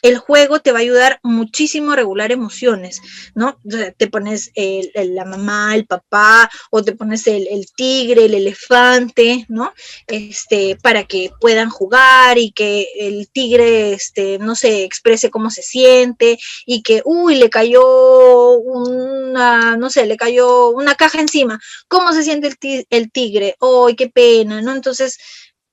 el juego te va a ayudar muchísimo a regular emociones, ¿no? O sea, te pones la mamá, el papá, o te pones el tigre, el elefante, ¿no? Para que puedan jugar y que el tigre, no se exprese cómo se siente y que, uy, le cayó no sé, le cayó una caja encima. ¿Cómo se siente el tigre? ¡Ay, qué pena! ¿No? Entonces,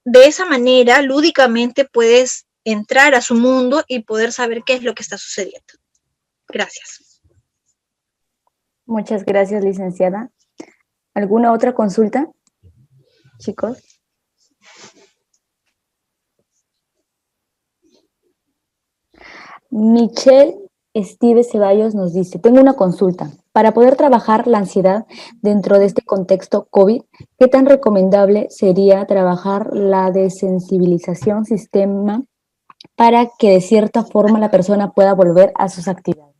de esa manera, lúdicamente puedes entrar a su mundo y poder saber qué es lo que está sucediendo. Gracias.
Muchas gracias, licenciada. ¿Alguna otra consulta, chicos? Michelle Steve Ceballos nos dice, tengo una consulta. Para poder trabajar la ansiedad dentro de este contexto COVID, ¿qué tan recomendable sería trabajar la desensibilización sistema para que de cierta forma la persona pueda volver a sus actividades?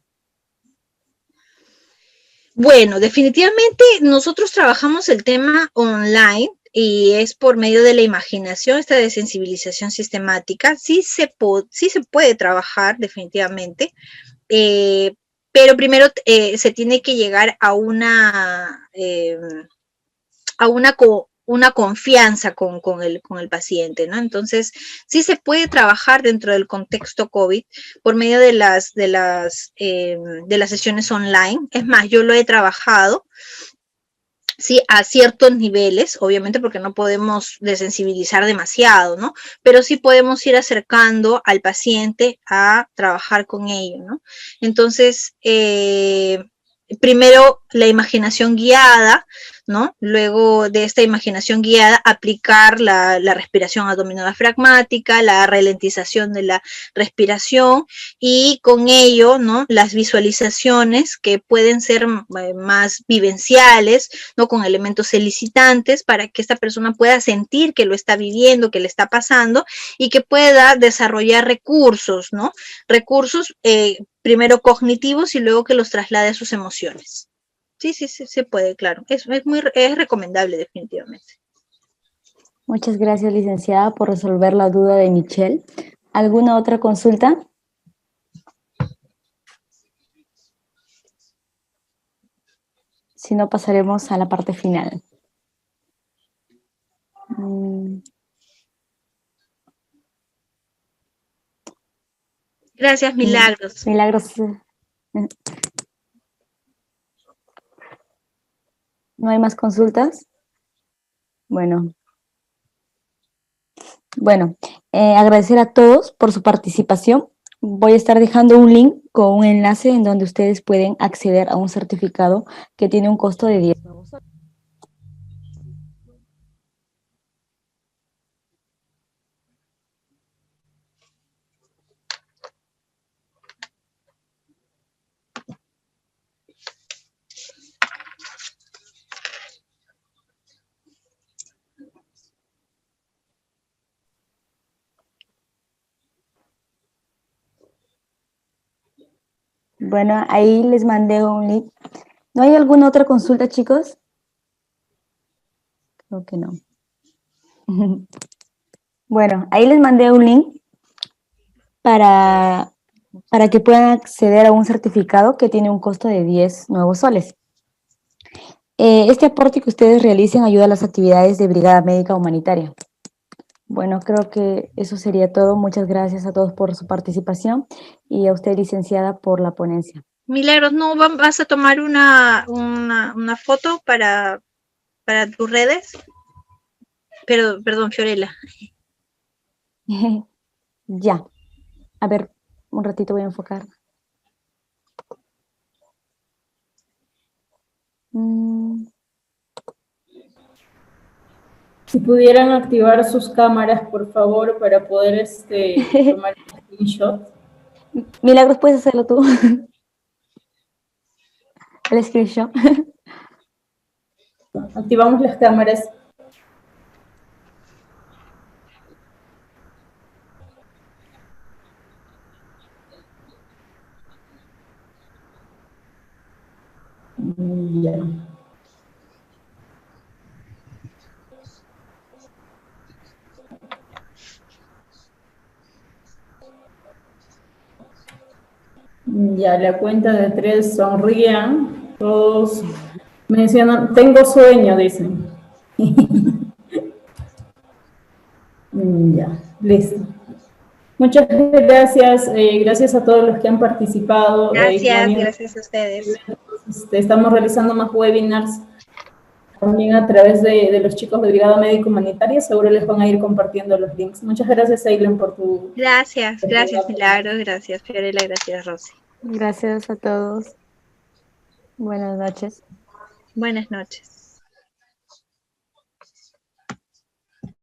Bueno, definitivamente nosotros trabajamos el tema online y es por medio de la imaginación, esta desensibilización sistemática. Sí se puede trabajar definitivamente, pero primero se tiene que llegar a una confianza con el paciente, ¿no? Entonces, sí se puede trabajar dentro del contexto COVID por medio de las sesiones online. Es más, yo lo he trabajado, sí, a ciertos niveles, obviamente porque no podemos desensibilizar demasiado, ¿no? Pero sí podemos ir acercando al paciente a trabajar con ello, ¿no? Entonces, primero la imaginación guiada, ¿no? Luego de esta imaginación guiada, aplicar la respiración abdominodiafragmática, la ralentización de la respiración y con ello, ¿no? Las visualizaciones que pueden ser más vivenciales, ¿no? Con elementos elicitantes para que esta persona pueda sentir que lo está viviendo, que le está pasando y que pueda desarrollar recursos, ¿no? Recursos primero cognitivos y luego que los traslade a sus emociones. Sí, se puede, claro. Es recomendable definitivamente.
Muchas gracias, licenciada, por resolver la duda de Michelle. ¿Alguna otra consulta? Si no, pasaremos a la parte final.
Gracias, Milagros.
Milagros. ¿No hay más consultas? Bueno, agradecer a todos por su participación. Voy a estar dejando un link con un enlace en donde ustedes pueden acceder a un certificado que tiene un costo de 10 nuevos soles. Bueno, ahí les mandé un link. ¿No hay alguna otra consulta, chicos? Creo que no. Bueno, ahí les mandé un link para que puedan acceder a un certificado que tiene un costo de 10 nuevos soles. Este aporte que ustedes realicen ayuda a las actividades de Brigada Médica Humanitaria. Bueno, creo que eso sería todo. Muchas gracias a todos por su participación y a usted, licenciada, por la ponencia.
Milagros, ¿no vas a tomar una foto para tus redes? Pero, perdón, Fiorella.
Ya. A ver, un ratito voy a enfocar.
Si pudieran activar sus cámaras, por favor, para poder tomar el screenshot.
Milagros, puedes hacerlo tú. El screenshot.
Activamos las cámaras. Ya. Ya, la cuenta de 3, sonrían. Todos mencionan, tengo sueño, dicen. Ya, listo. Muchas gracias, gracias a todos los que han participado.
Gracias a ustedes.
Estamos realizando más webinars también a través de los chicos de Brigada Médica Humanitaria. Seguro les van a ir compartiendo los links. Muchas gracias, Eileen, por tu...
Gracias Milagros, gracias Fiorella, gracias Rosy.
Gracias a todos. Buenas noches.
Buenas noches.